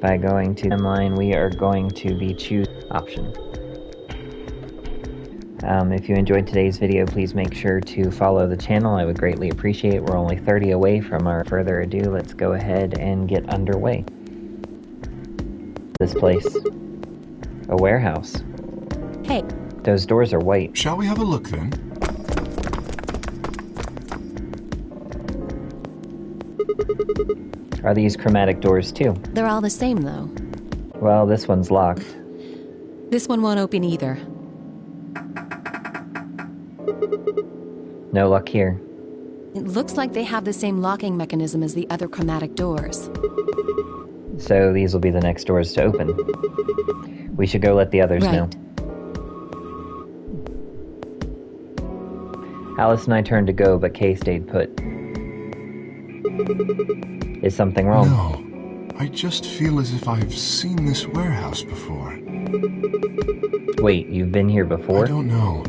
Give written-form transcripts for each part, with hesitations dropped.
By going to timeline, we are going to be choose option. If you enjoyed today's video, please make sure to follow the channel. I would greatly appreciate it. We're only 30 away from our further ado. Let's go ahead and get underway. This place. A warehouse. Hey. Those doors are white. Shall we have a look then? Are these chromatic doors too? They're all the same though. Well, this one's locked. This one won't open either. No luck here. It looks like they have the same locking mechanism as the other chromatic doors. So these will be the next doors to open. We should go let the others know. Alice and I turned to go, but Kay stayed put. Is something wrong? No. I just feel as if I've seen this warehouse before. Wait, you've been here before? I don't know.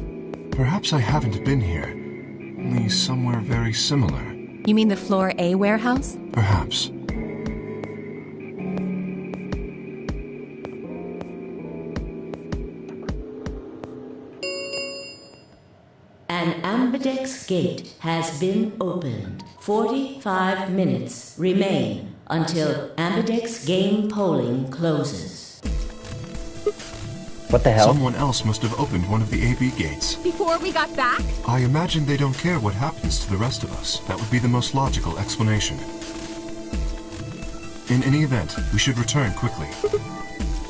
Perhaps I haven't been here. Only somewhere very similar. You mean the Floor A warehouse? Perhaps. An ambidex gate has been opened. 45 minutes remain until ambidex game polling closes. What the hell? Someone else must have opened one of the AB gates. Before we got back? I imagine they don't care what happens to the rest of us. That would be the most logical explanation. In any event, we should return quickly.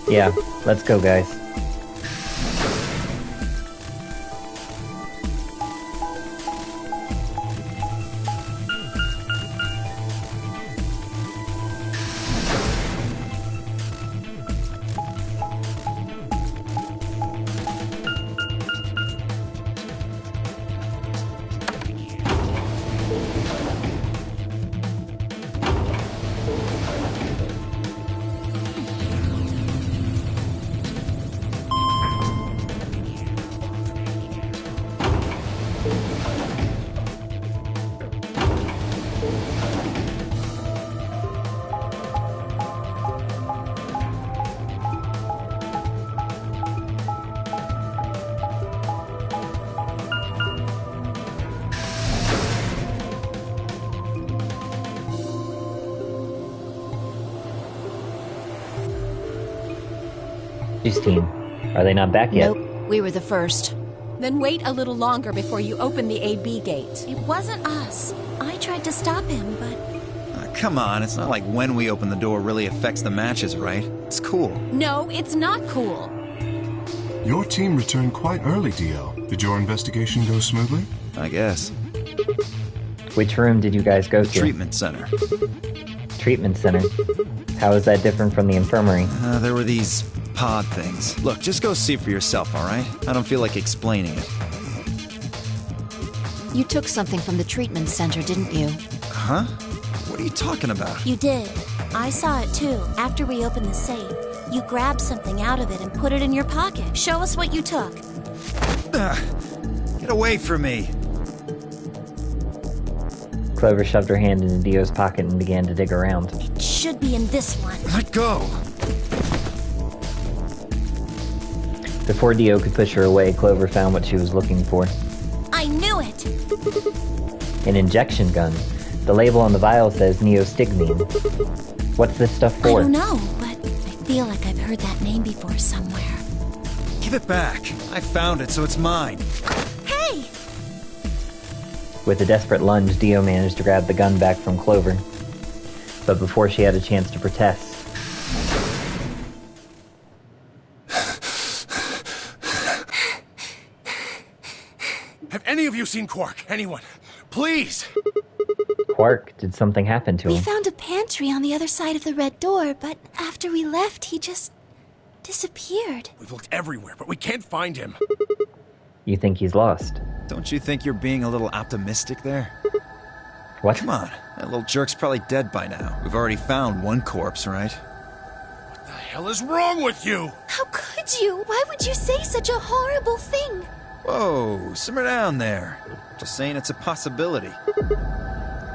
Yeah, let's go, guys. Team, are they not back yet? Nope, we were the first. Then wait a little longer before you open the AB gate. It wasn't us. I tried to stop him, but... Come on, it's not like when we open the door really affects the matches, right? It's cool. No, it's not cool. Your team returned quite early, Dio. Did your investigation go smoothly? I guess. Which room did you guys go to? Treatment center. Treatment center? How is that different from the infirmary? There were these pod things. Look, just go see for yourself, alright? I don't feel like explaining it. You took something from the treatment center, didn't you? Huh? What are you talking about? You did. I saw it too, after we opened the safe. You grabbed something out of it and put it in your pocket. Show us what you took. Get away from me! Clover shoved her hand into Dio's pocket and began to dig around. It should be in this one. Let go! Before Dio could push her away, Clover found what she was looking for. I knew it! An injection gun. The label on the vial says neostigmine. What's this stuff for? I don't know, but I feel like I've heard that name before somewhere. Give it back. I found it, so it's mine. Hey! With a desperate lunge, Dio managed to grab the gun back from Clover. But before she had a chance to protest... Have any of you seen Quark? Anyone? Please! Quark, did something happen to him? We found a pantry on the other side of the red door, but after we left, he just disappeared. We've looked everywhere, but we can't find him. You think he's lost? Don't you think you're being a little optimistic there? What? Come on, that little jerk's probably dead by now. We've already found one corpse, right? What the hell is wrong with you? How could you? Why would you say such a horrible thing? Whoa, simmer down there. Just saying it's a possibility.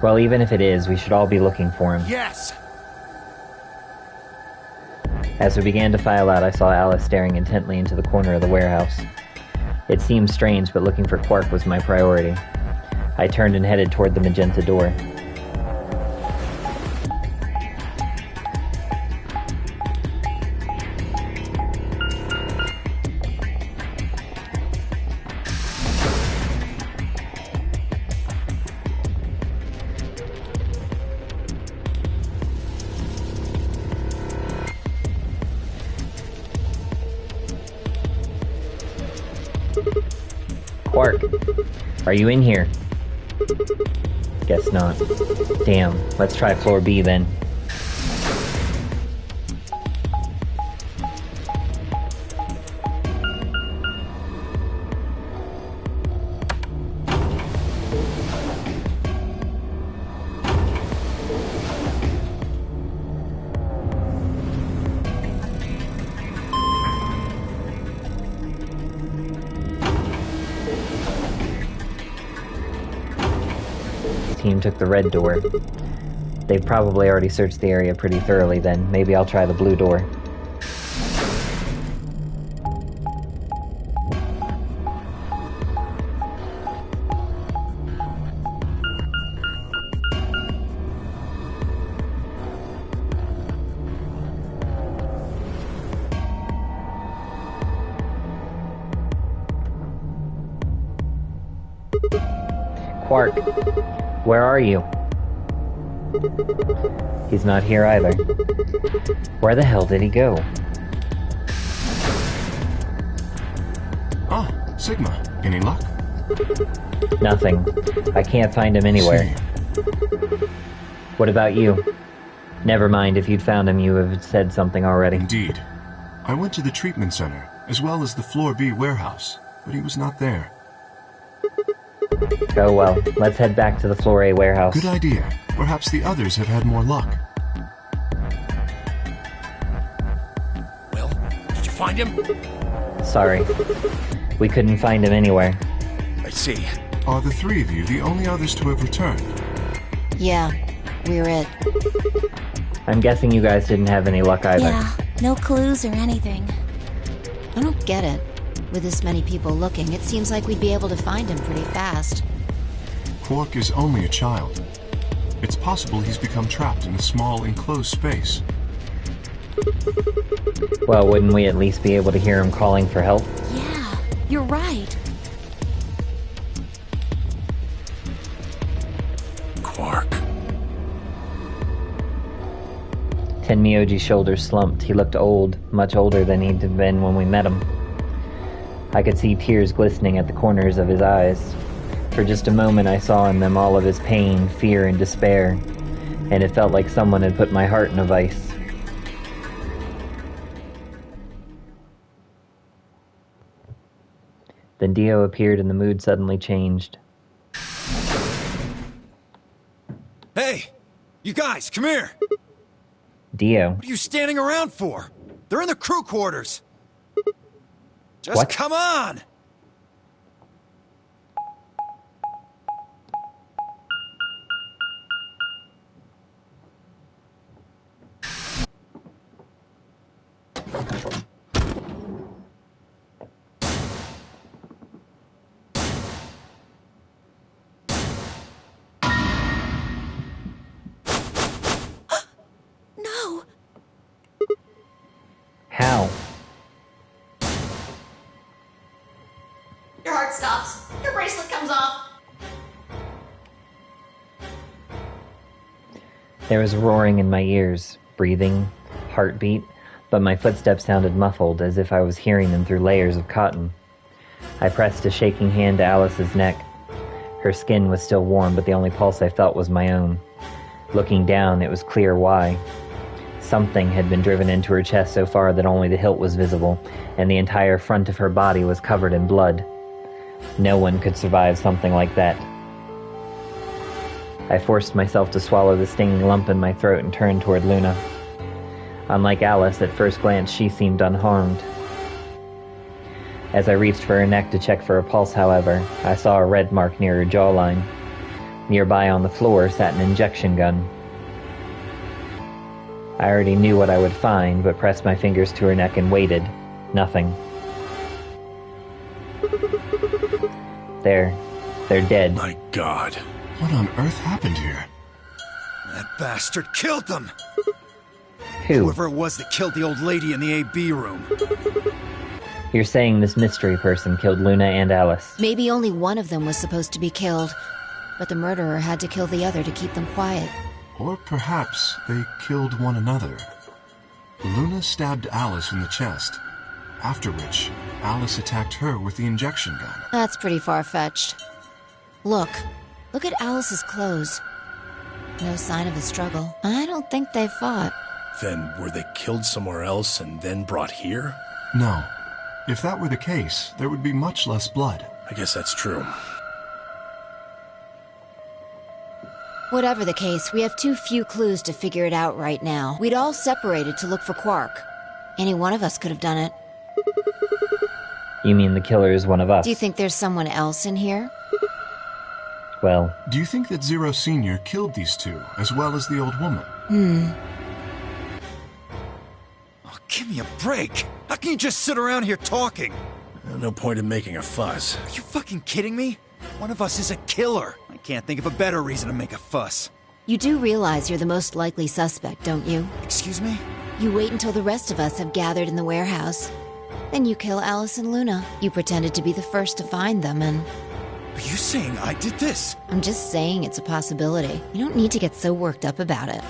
Well, even if it is, we should all be looking for him. Yes! As we began to file out, I saw Alice staring intently into the corner of the warehouse. It seemed strange, but looking for Quark was my priority. I turned and headed toward the magenta door. Quark, are you in here? Guess not. Damn, let's try floor B then. Team took the red door. They've probably already searched the area pretty thoroughly then. Maybe I'll try the blue door. Quark, where are you? He's not here either. Where the hell did he go? Ah, Sigma. Any luck? Nothing. I can't find him anywhere. What about you? Never mind, if you'd found him, you have said something already. Indeed. I went to the treatment center, as well as the Floor B warehouse, but he was not there. Oh well, let's head back to the Floor A warehouse. Good idea. Perhaps the others have had more luck. Will, did you find him? Sorry. We couldn't find him anywhere. I see. Are the three of you the only others to have returned? Yeah, we're it. I'm guessing you guys didn't have any luck either. Yeah, no clues or anything. I don't get it. With this many people looking, it seems like we'd be able to find him pretty fast. Quark is only a child. It's possible he's become trapped in a small, enclosed space. Well, wouldn't we at least be able to hear him calling for help? Yeah, you're right. Quark. Tenmyoji's shoulders slumped. He looked old, much older than he'd been when we met him. I could see tears glistening at the corners of his eyes. For just a moment I saw in them all of his pain, fear, and despair, and it felt like someone had put my heart in a vice. Then Dio appeared and the mood suddenly changed. Hey! You guys, come here! Dio. What are you standing around for? They're in the crew quarters! Just What? come on! No! How? Your heart stops. Your bracelet comes off. There was roaring in my ears, breathing, heartbeat, but my footsteps sounded muffled, as if I was hearing them through layers of cotton. I pressed a shaking hand to Alice's neck. Her skin was still warm, but the only pulse I felt was my own. Looking down, it was clear why. Something had been driven into her chest so far that only the hilt was visible, and the entire front of her body was covered in blood. No one could survive something like that. I forced myself to swallow the stinging lump in my throat and turned toward Luna. Unlike Alice, at first glance she seemed unharmed. As I reached for her neck to check for a pulse, however, I saw a red mark near her jawline. Nearby on the floor sat an injection gun. I already knew what I would find, but pressed my fingers to her neck and waited. Nothing. They're dead. My God. What on earth happened here? That bastard killed them! Who? Whoever it was that killed the old lady in the AB room. You're saying this mystery person killed Luna and Alice. Maybe only one of them was supposed to be killed, but the murderer had to kill the other to keep them quiet. Or perhaps they killed one another. Luna stabbed Alice in the chest, after which Alice attacked her with the injection gun. That's pretty far-fetched. Look at Alice's clothes. No sign of a struggle. I don't think they fought. Then were they killed somewhere else and then brought here? No. If that were the case, there would be much less blood. I guess that's true. Whatever the case, we have too few clues to figure it out right now. We'd all separated to look for Quark. Any one of us could have done it. You mean the killer is one of us? Do you think there's someone else in here? Well... Do you think that Zero Sr. killed these two, as well as the old woman? Oh, give me a break! How can you just sit around here talking? No point in making a fuss. Are you fucking kidding me? One of us is a killer. I can't think of a better reason to make a fuss. You do realize you're the most likely suspect, don't you? Excuse me? You wait until the rest of us have gathered in the warehouse. Then you kill Alice and Luna. You pretended to be the first to find them, and... Are you saying I did this? I'm just saying it's a possibility. You don't need to get so worked up about it.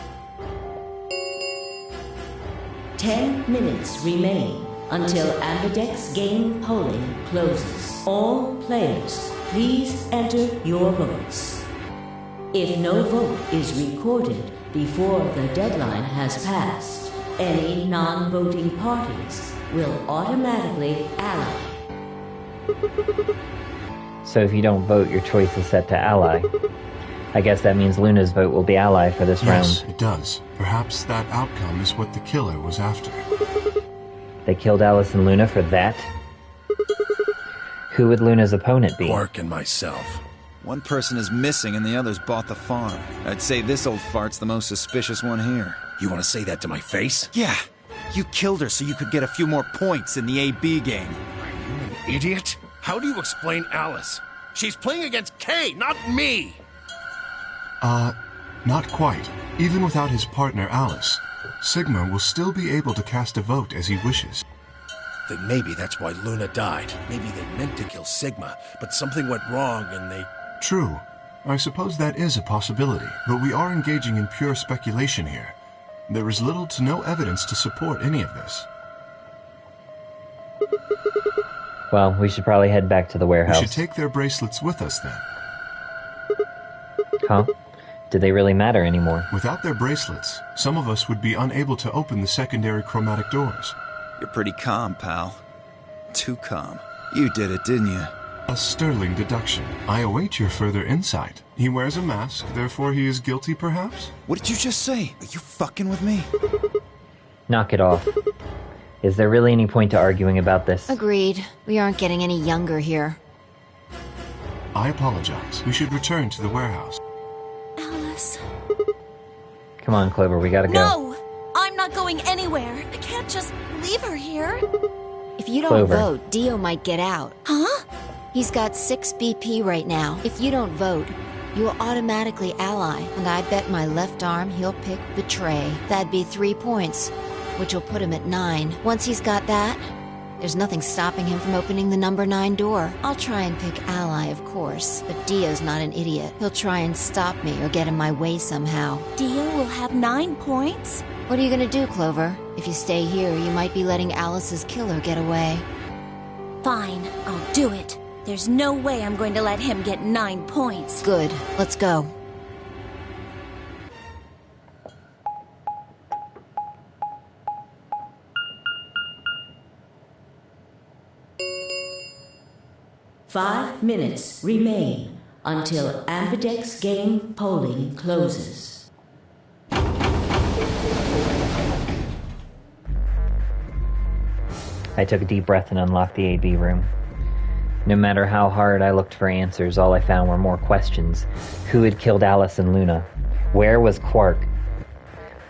10 minutes remain until Ambidex game polling closes. All players, please enter your votes. If no vote is recorded before the deadline has passed, any non-voting parties will automatically ally. So if you don't vote, your choice is set to ally. I guess that means Luna's vote will be ally for this Yes, round. it does. Perhaps that outcome is what the killer was after. They killed Alice and Luna for that? Who would Luna's opponent be? Quark and myself. One person is missing and the others bought the farm. I'd say this old fart's the most suspicious one here. You want to say that to my face? Yeah, you killed her so you could get a few more points in the AB game. Are you an idiot? How do you explain Alice? She's playing against Kay, not me! Not quite. Even without his partner Alice, Sigma will still be able to cast a vote as he wishes. Then maybe that's why Luna died. Maybe they meant to kill Sigma, but something went wrong and they... True. I suppose that is a possibility, but we are engaging in pure speculation here. There is little to no evidence to support any of this. Well, we should probably head back to the warehouse. We should take their bracelets with us then. Huh? Do they really matter anymore? Without their bracelets, some of us would be unable to open the secondary chromatic doors. You're pretty calm, pal. Too calm. You did it, didn't you? A sterling deduction. I await your further insight. He wears a mask, therefore he is guilty, perhaps? What did you just say? Are you fucking with me? Knock it off. Is there really any point to arguing about this? Agreed. We aren't getting any younger here. I apologize. We should return to the warehouse. Alice. Come on, Clover, we gotta go. No! I'm not going anywhere. I can't just leave her here. If you don't Clover. vote, Dio might get out. Huh? He's got 6 BP right now. If you don't vote, you will automatically ally, and I bet my left arm he'll pick Betray. That'd be 3 points, which will put him at 9. Once he's got that, there's nothing stopping him from opening the number 9 door. I'll try and pick Ally, of course, but Dio's not an idiot. He'll try and stop me or get in my way somehow. Dio will have 9 points? What are you gonna do, Clover? If you stay here, you might be letting Alice's killer get away. Fine, I'll do it. There's no way I'm going to let him get 9 points. Good. Let's go. Five minutes remain until Ambidex game polling closes. I took a deep breath and unlocked the AB room. No matter how hard I looked for answers, all I found were more questions. Who had killed Alice and Luna? Where was Quark?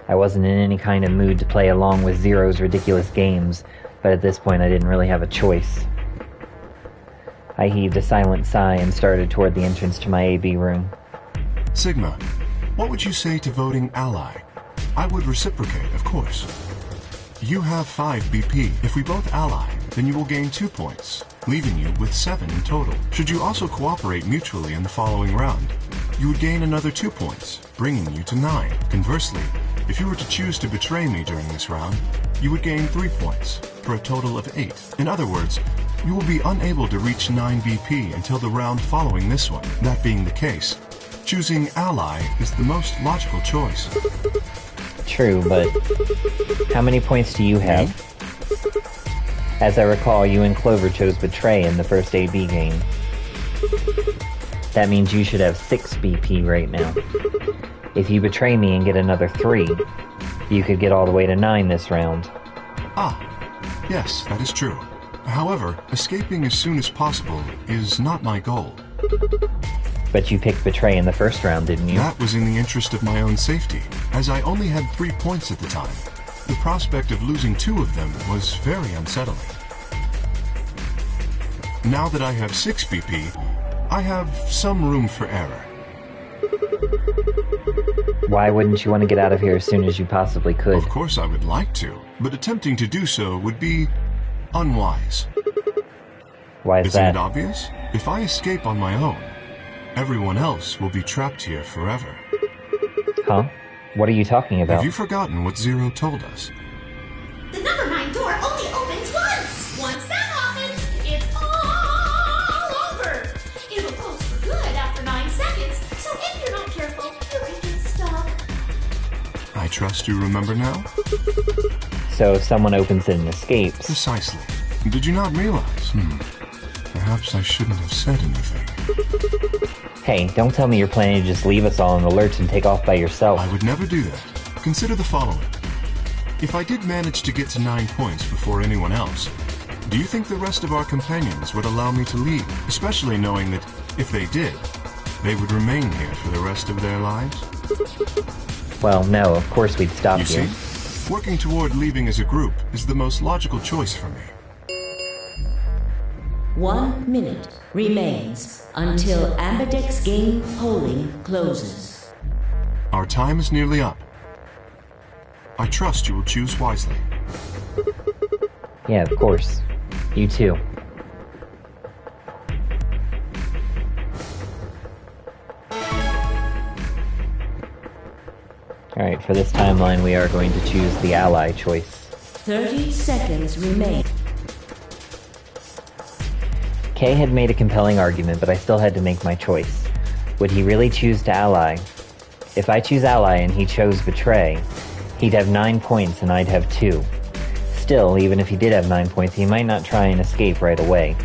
I wasn't in any kind of mood to play along with Zero's ridiculous games, but at this point I didn't really have a choice. I heaved a silent sigh and started toward the entrance to my AB room. Sigma, what would you say to voting ally? I would reciprocate, of course. You have 5 BP. If we both ally, then you will gain 2 points, leaving you with 7 in total. Should you also cooperate mutually in the following round, you would gain another 2 points, bringing you to 9. Conversely, if you were to choose to betray me during this round, you would gain 3 points, for a total of 8. In other words, you will be unable to reach 9 BP until the round following this one. That being the case, choosing ally is the most logical choice. True, but how many points do you have? As I recall, you and Clover chose Betray in the first AB game. That means you should have 6 BP right now. If you betray me and get another 3, you could get all the way to 9 this round. Ah, yes, that is true. However, escaping as soon as possible is not my goal. But you picked Betray in the first round, didn't you? That was in the interest of my own safety, as I only had 3 points at the time. The prospect of losing 2 of them was very unsettling. Now that I have 6 BP, I have some room for error. Why wouldn't you want to get out of here as soon as you possibly could? Of course I would like to, but attempting to do so would be unwise. Why is that? Isn't it obvious? If I escape on my own, everyone else will be trapped here forever. Huh? What are you talking about? Have you forgotten what Zero told us? The number 9 door only opens once. Once that happens, it's all over. It'll close for good after 9 seconds, so if you're not careful, you can get stuck. I trust you remember now? So if someone opens it and escapes... Precisely. Did you not realize? Perhaps I shouldn't have said anything. Hey, don't tell me you're planning to just leave us all in the lurch and take off by yourself. I would never do that. Consider the following. If I did manage to get to 9 points before anyone else, do you think the rest of our companions would allow me to leave? Especially knowing that, if they did, they would remain here for the rest of their lives? Well, no, of course we'd stop you. You see? Working toward leaving as a group is the most logical choice for me. 1 minute remains until Ambidex game polling closes. Our time is nearly up. I trust you will choose wisely. Yeah, of course. You too. Alright, for this timeline we are going to choose the ally choice. 30 seconds remain. Kay had made a compelling argument, but I still had to make my choice. Would he really choose to ally? If I choose ally and he chose betray, he'd have 9 points and I'd have 2. Still, even if he did have 9 points, he might not try and escape right away.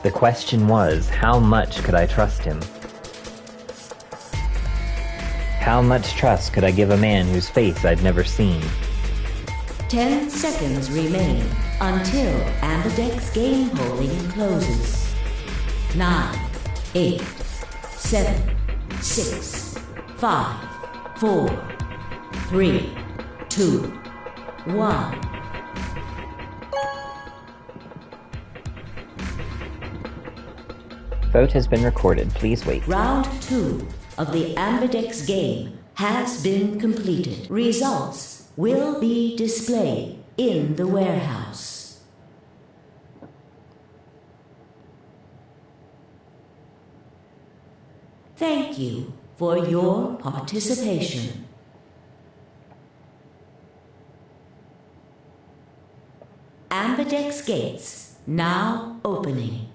The question was, how much could I trust him? How much trust could I give a man whose face I'd never seen? 10 seconds remain until Ambidex game polling closes. 9, 8, 7, 6, 5, 4, 3, 2, 1. Vote has been recorded. Please wait. Round 2 of the Ambidex game has been completed. Results will be displayed in the warehouse. Thank you for your participation. Ambidex gates now opening.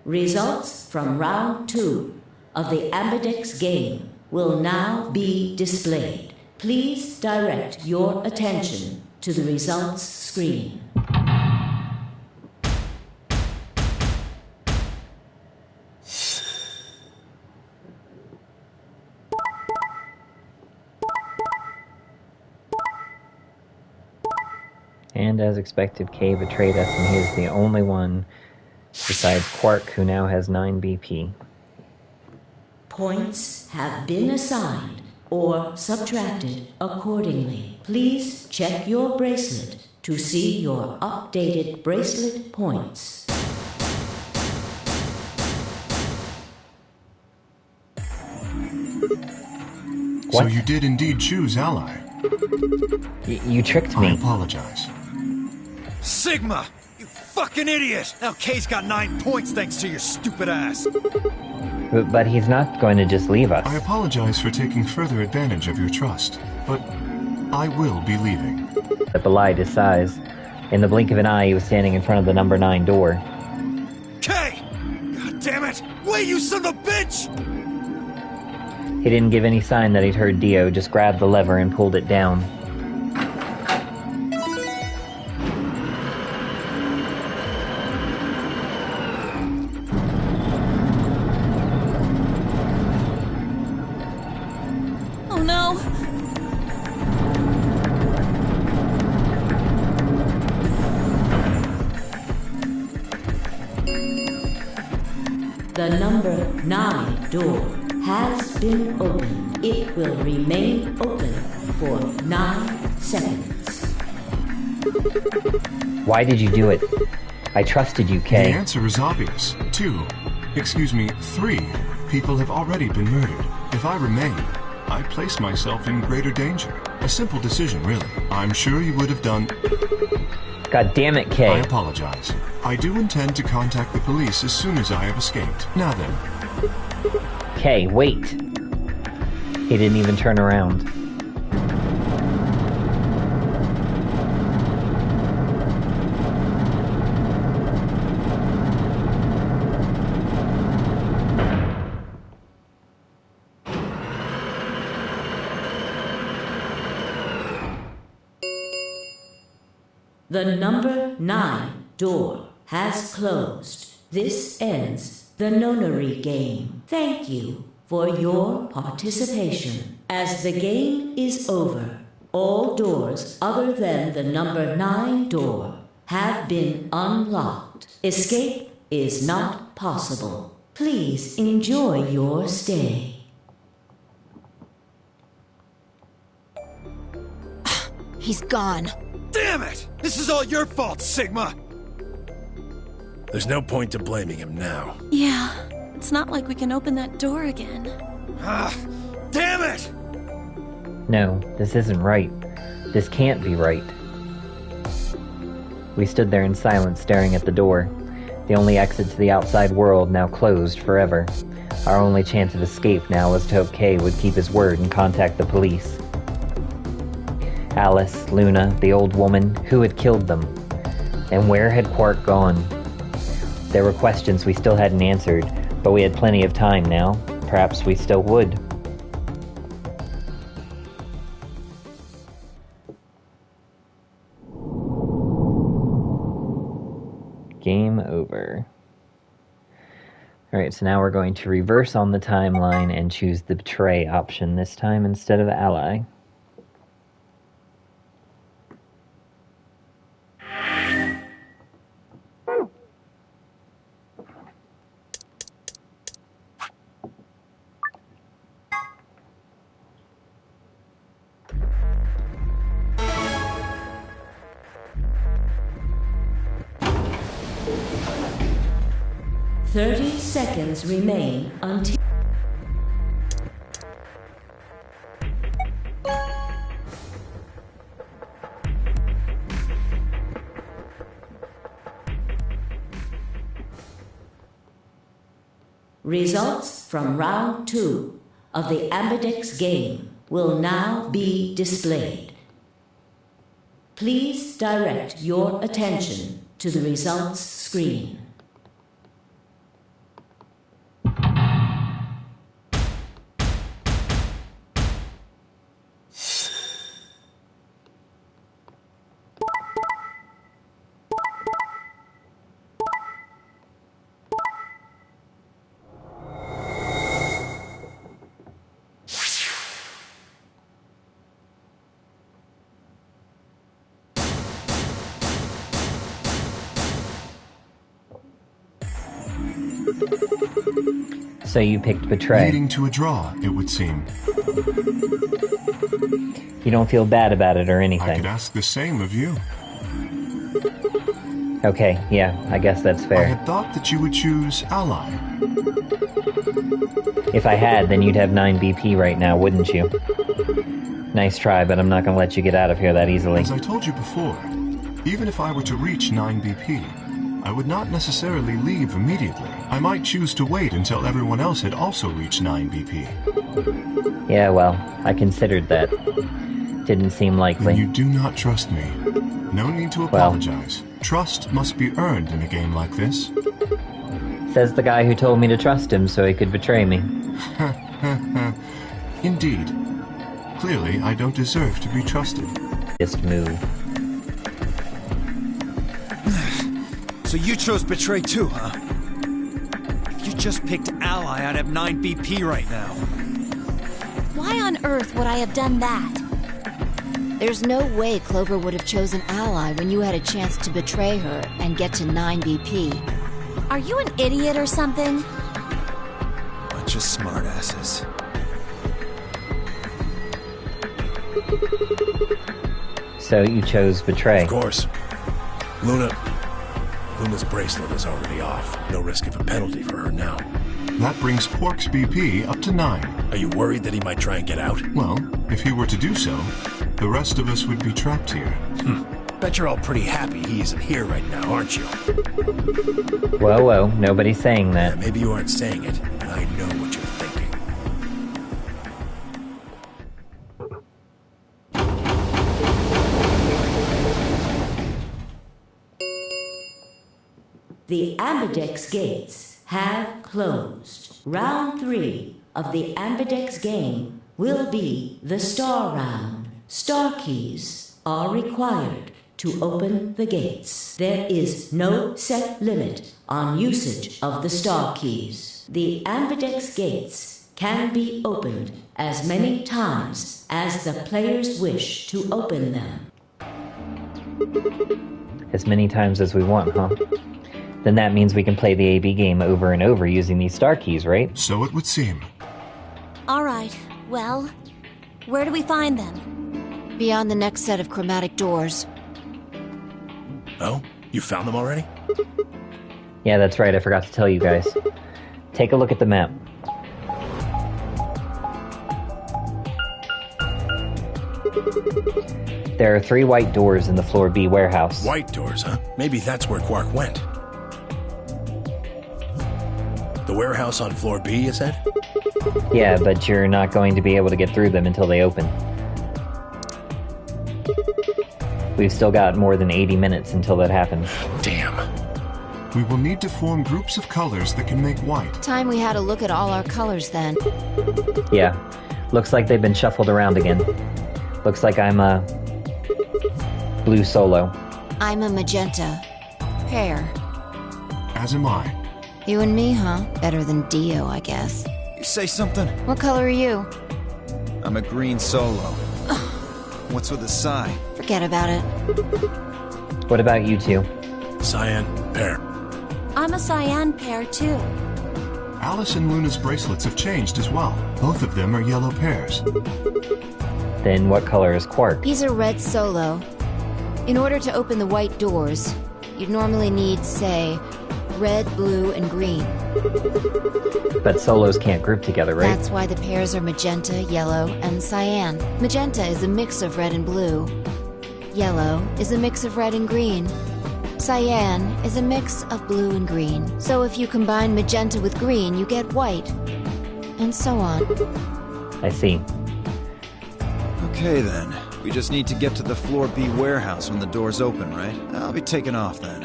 Results from round 2 of the Ambidex game will now be displayed. Please direct your attention to the results screen. And as expected, Kay betrayed us, and he is the only one besides Quark who now has 9 BP. Points have been assigned or subtracted accordingly. Please check your bracelet to see your updated bracelet points. So you did indeed choose Ally. You tricked I me. apologize. Sigma! You fucking idiot! Now Kay's got 9 points thanks to your stupid ass. But he's not going to just leave us. I apologize for taking further advantage of your trust, but I will be leaving. That belied his size. In the blink of an eye, he was standing in front of the number 9 door. Kay! God damn it! Wait, you son of a bitch! He didn't give any sign that he'd heard Dio, just grabbed the lever and pulled it down. Oh no! The number 9 door has been opened. It will remain open for 9 seconds. Why did you do it? I trusted you, The Kay. answer is obvious. 3 people have already been murdered. If I remain, I place myself in greater danger. A simple decision, really. I'm sure you would have done... God damn it, I Kay. apologize. I do intend to contact the police as soon as I have escaped. Now then, Kay, wait. He didn't even turn around. The number 9 door has closed. This ends the nonary game. Thank you for your participation. As the game is over, all doors other than the number 9 door have been unlocked. Escape is not possible. Please enjoy your stay. He's gone. Damn it! This is all your fault, Sigma! There's no point to blaming him now. Yeah, it's not like we can open that door again. Ah, damn it! No, this isn't right. This can't be right. We stood there in silence, staring at the door. The only exit to the outside world now closed forever. Our only chance of escape now was to hope Kay would keep his word and contact the police. Alice, Luna, the old woman, who had killed them? And where had Quark gone? There were questions we still hadn't answered, but we had plenty of time now. Perhaps we still would. Game over. Alright, so now we're going to reverse on the timeline and choose the betray option this time instead of ally. Thirty seconds remain until... Results from round 2 of the Ambidex game will now be displayed. Please direct your attention to the results screen. So you picked betray. Leading to a draw, it would seem. You don't feel bad about it or I anything. could ask the same of you. Okay, yeah, I guess that's I fair. had thought that you would choose ally. If I had, then you'd have 9 BP right now, wouldn't you? Nice try, but I'm not gonna let you get out of here that easily. As I told you before, even if I were to reach 9 BP, I would not necessarily leave immediately. I might choose to wait until everyone else had also reached 9 BP. Yeah, well, I considered that. Didn't seem Then likely. you do not trust me. No need to apologize. Trust must be earned in a game like this. Says the guy who told me to trust him so he could betray me. Indeed. Clearly, I don't deserve to be trusted. Just move. So you chose Betray too, huh? If you just picked Ally, I'd have 9 BP right now. Why on earth would I have done that? There's no way Clover would have chosen Ally when you had a chance to betray her and get to 9 BP. Are you an idiot or something? Bunch of smartasses. So you chose betray. Of course. Luna's bracelet is already off. No risk of a penalty for her now. That brings Quark's BP up to 9. Are you worried that he might try and get out? Well, if he were to do so, the rest of us would be trapped here. Bet you're all pretty happy he isn't here right now, aren't you? Whoa, whoa, nobody's saying Yeah, that. maybe you aren't saying it, but I know what you're thinking. The Ambidex gates have closed. Round 3 of the Ambidex game will be the Star Round. Star keys are required to open the gates. There is no set limit on usage of the Star keys. The Ambidex gates can be opened as many times as the players wish to open them. As many times as we want, huh? Then that means we can play the AB game over and over using these star keys, right? So it would seem. All right, well, where do we find them? Beyond the next set of chromatic doors. Oh? You found them already? Yeah, that's right, I forgot to tell you guys. Take a look at the map. There are 3 white doors in the Floor B warehouse. White doors, huh? Maybe that's where Quark went. The warehouse on floor B, you said? Yeah, but you're not going to be able to get through them until they open. We've still got more than 80 minutes until that happens. Damn. We will need to form groups of colors that can make white. Time we had a look at all our colors then. Yeah, looks like they've been shuffled around again. Looks like I'm a blue solo. I'm a magenta. Pear. As am I. You and me, huh? Better than Dio, I guess. You say something? What color are you? I'm a green solo. What's with the sigh? Forget about it. What about you two? Cyan, pear. I'm a cyan pear, too. Alice and Luna's bracelets have changed as well. Both of them are yellow pairs. Then what color is Quark? He's a red solo. In order to open the white doors, you'd normally need, say, red, blue, and green. But solos can't group together, right? That's why the pairs are magenta, yellow, and cyan. Magenta is a mix of red and blue. Yellow is a mix of red and green. Cyan is a mix of blue and green. So if you combine magenta with green, you get white. And so on. I see. Okay then. We just need to get to the Floor B warehouse when the doors open, right? I'll be taking off then.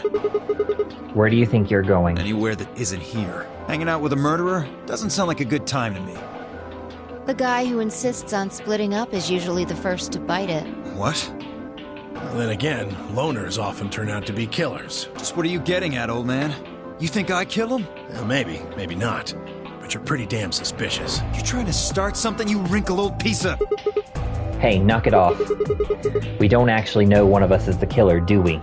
Where do you think you're going? Anywhere that isn't here. Hanging out with a murderer? Doesn't sound like a good time to me. The guy who insists on splitting up is usually the first to bite it. What? Well, then again, loners often turn out to be killers. Just what are you getting at, old man? You think I kill him? Well, maybe, maybe not. But you're pretty damn suspicious. You trying to start something, you wrinkle old piece of... Hey, knock it off. We don't actually know one of us is the killer, do we?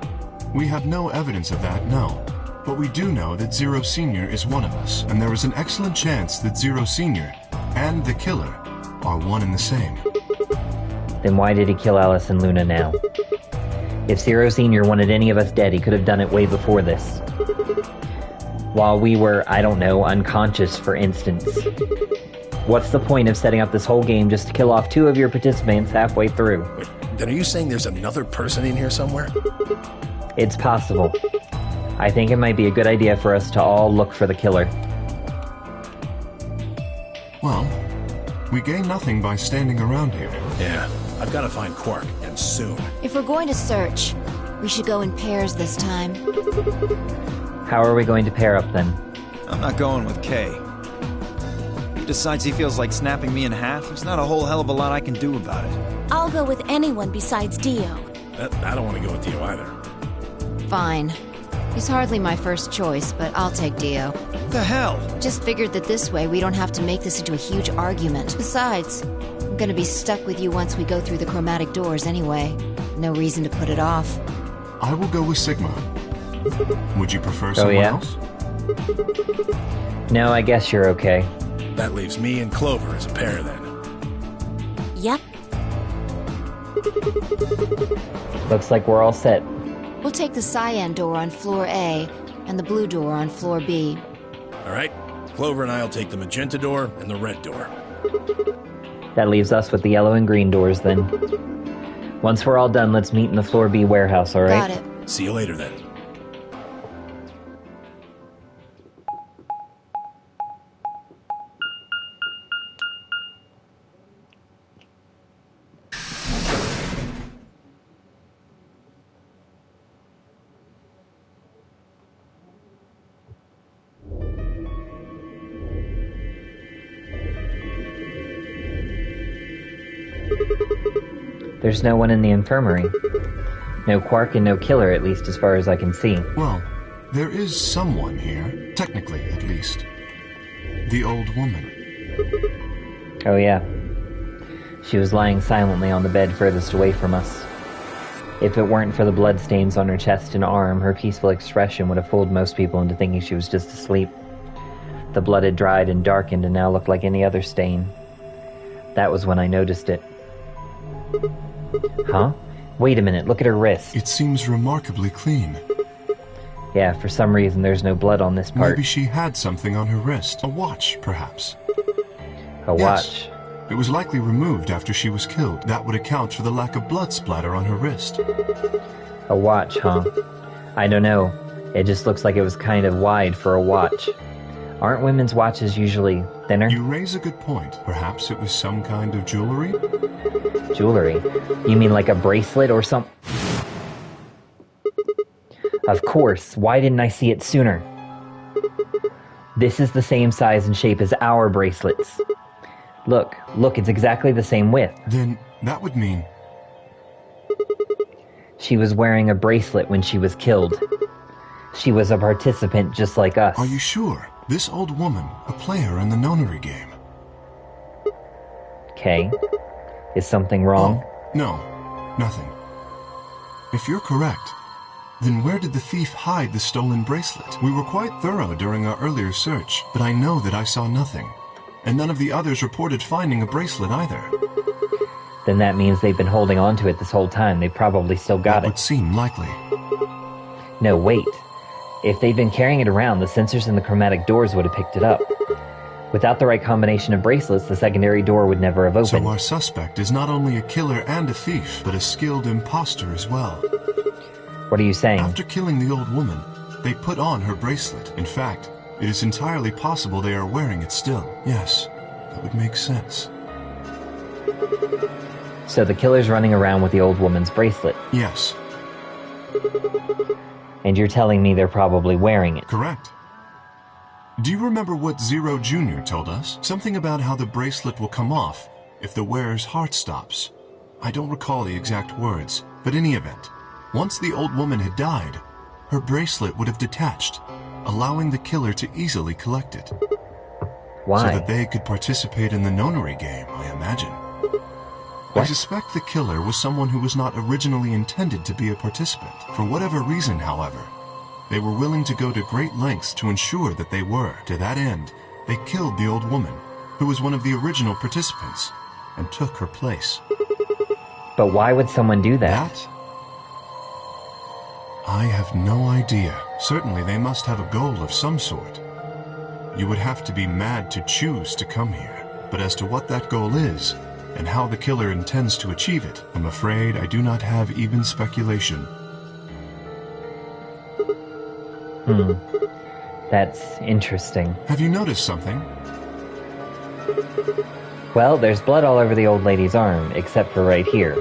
We have no evidence of that, no. But we do know that Zero Senior is one of us, and there is an excellent chance that Zero Senior and the killer are one and the same. Then why did he kill Alice and Luna now? If Zero Senior wanted any of us dead, he could have done it way before this. While we were, I don't know, unconscious, for instance. What's the point of setting up this whole game just to kill off 2 of your participants halfway through? Wait, then are you saying there's another person in here somewhere? It's possible. I think it might be a good idea for us to all look for the killer. Well, we gain nothing by standing around here. Yeah, I've got to find Quark, and soon. If we're going to search, we should go in pairs this time. How are we going to pair up then? I'm not going with Kay. He decides he feels like snapping me in half. There's not a whole hell of a lot I can do about it. I'll go with anyone besides Dio. I don't want to go with Dio either. Fine. He's hardly my first choice, but I'll take Dio. What the hell? Just figured that this way we don't have to make this into a huge argument. Besides, I'm gonna be stuck with you once we go through the chromatic doors anyway. No reason to put it off. I will go with Sigma. Would you prefer someone else? No, I guess you're okay. That leaves me and Clover as a pair then. Yep. Looks like we're all set. We'll take the cyan door on floor A and the blue door on floor B. All right, Clover and I'll take the magenta door and the red door. That leaves us with the yellow and green doors then. Once we're all done, let's meet in the floor B warehouse, alright? Got it. See you later then. There's no one in the infirmary. No Quark and no killer, at least as far as I can see. Well, there is someone here, technically at least. The old woman. Oh yeah. She was lying silently on the bed furthest away from us. If it weren't for the bloodstains on her chest and arm, her peaceful expression would have fooled most people into thinking she was just asleep. The blood had dried and darkened and now looked like any other stain. That was when I noticed it. Huh? Wait a minute, look at her wrist. It seems remarkably clean. Yeah, for some reason there's no blood on this part. Maybe she had something on her wrist. A watch, perhaps. A watch? Yes. It was likely removed after she was killed. That would account for the lack of blood splatter on her wrist. A watch, huh? I don't know. It just looks like it was kind of wide for a watch. Aren't women's watches usually thinner? You raise a good point. Perhaps it was some kind of jewelry? Jewelry? You mean like a bracelet or some... Of course. Why didn't I see it sooner? This is the same size and shape as our bracelets. Look, it's exactly the same width. Then that would mean... She was wearing a bracelet when she was killed. She was a participant just like us. Are you sure? This old woman, a player in the nonary game. Kay, is something wrong? Oh, no, nothing. If you're correct, then where did the thief hide the stolen bracelet? We were quite thorough during our earlier search, but I know that I saw nothing. And none of the others reported finding a bracelet either. Then that means they've been holding on to it this whole time. They probably still got it. That would seem likely. No, wait. If they'd been carrying it around, the sensors in the chromatic doors would have picked it up. Without the right combination of bracelets, the secondary door would never have opened. So our suspect is not only a killer and a thief, but a skilled imposter as well. What are you saying? After killing the old woman, they put on her bracelet. In fact, it is entirely possible they are wearing it still. Yes, that would make sense. So the killer's running around with the old woman's bracelet. Yes. And you're telling me they're probably wearing it. Correct. Do you remember what Zero Jr. told us? Something about how the bracelet will come off if the wearer's heart stops. I don't recall the exact words, but in any event, once the old woman had died, her bracelet would have detached, allowing the killer to easily collect it. Why? So that they could participate in the nonary game, I imagine. What? I suspect the killer was someone who was not originally intended to be a participant. For whatever reason, however, They were willing to go to great lengths to ensure that they were. To that end, they killed the old woman, who was one of the original participants, and took her place. But why would someone do that? That? I have no idea. Certainly they must have a goal of some sort. You would have to be mad to choose to come here. But as to what that goal is, and how the killer intends to achieve it, I'm afraid I do not have even speculation. That's interesting. Have you noticed something? Well, there's blood all over the old lady's arm, except for right here.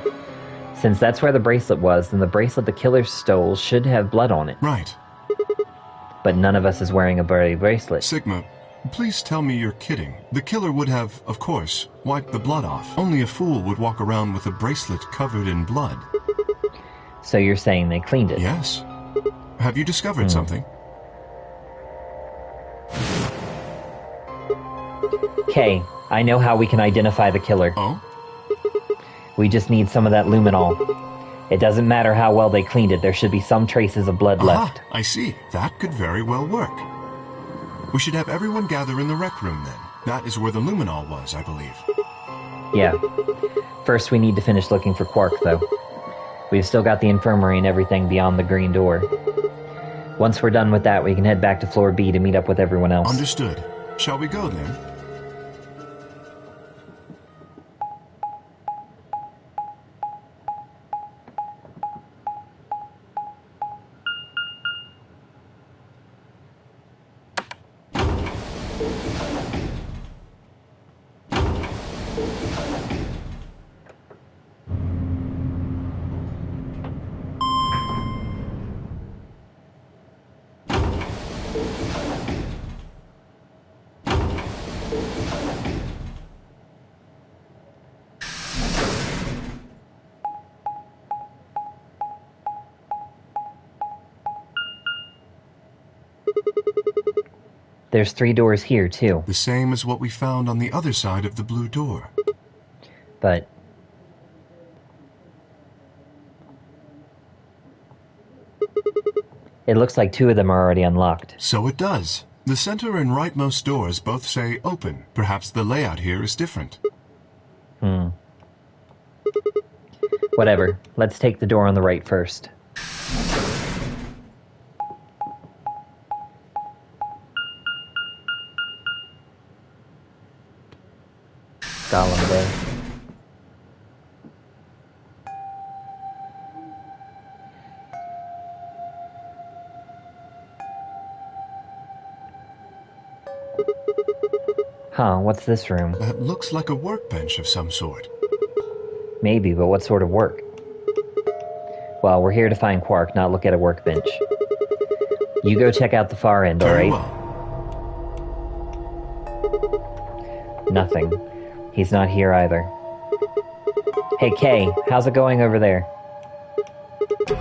Since that's where the bracelet was, then the bracelet the killer stole should have blood on it. Right. But none of us is wearing a bloody bracelet. Sigma, please tell me you're kidding. The killer would have, of course, wiped the blood off. Only a fool would walk around with a bracelet covered in blood. So you're saying they cleaned it? Yes. Have you discovered something? Kay, I know how we can identify the killer. Oh? We just need some of that luminol. It doesn't matter how well they cleaned it, there should be some traces of blood left. I see. That could very well work. We should have everyone gather in the rec room then. That is where the luminol was, I believe. Yeah. First we need to finish looking for Quark, though. We've still got the infirmary and everything beyond the green door. Once we're done with that, we can head back to floor B to meet up with everyone else. Understood. Shall we go then? There's 3 doors here, too. The same as what we found on the other side of the blue door. But... it looks like 2 of them are already unlocked. So it does. The center and rightmost doors both say open. Perhaps the layout here is different. Whatever. Let's take the door on the right first. Gollum Bay. Huh, what's this room? That looks like a workbench of some sort. Maybe, but what sort of work? Well, we're here to find Quark, not look at a workbench. You go check out the far end, Very alright? well. Nothing. He's not here either. Hey, Kay, how's it going over there?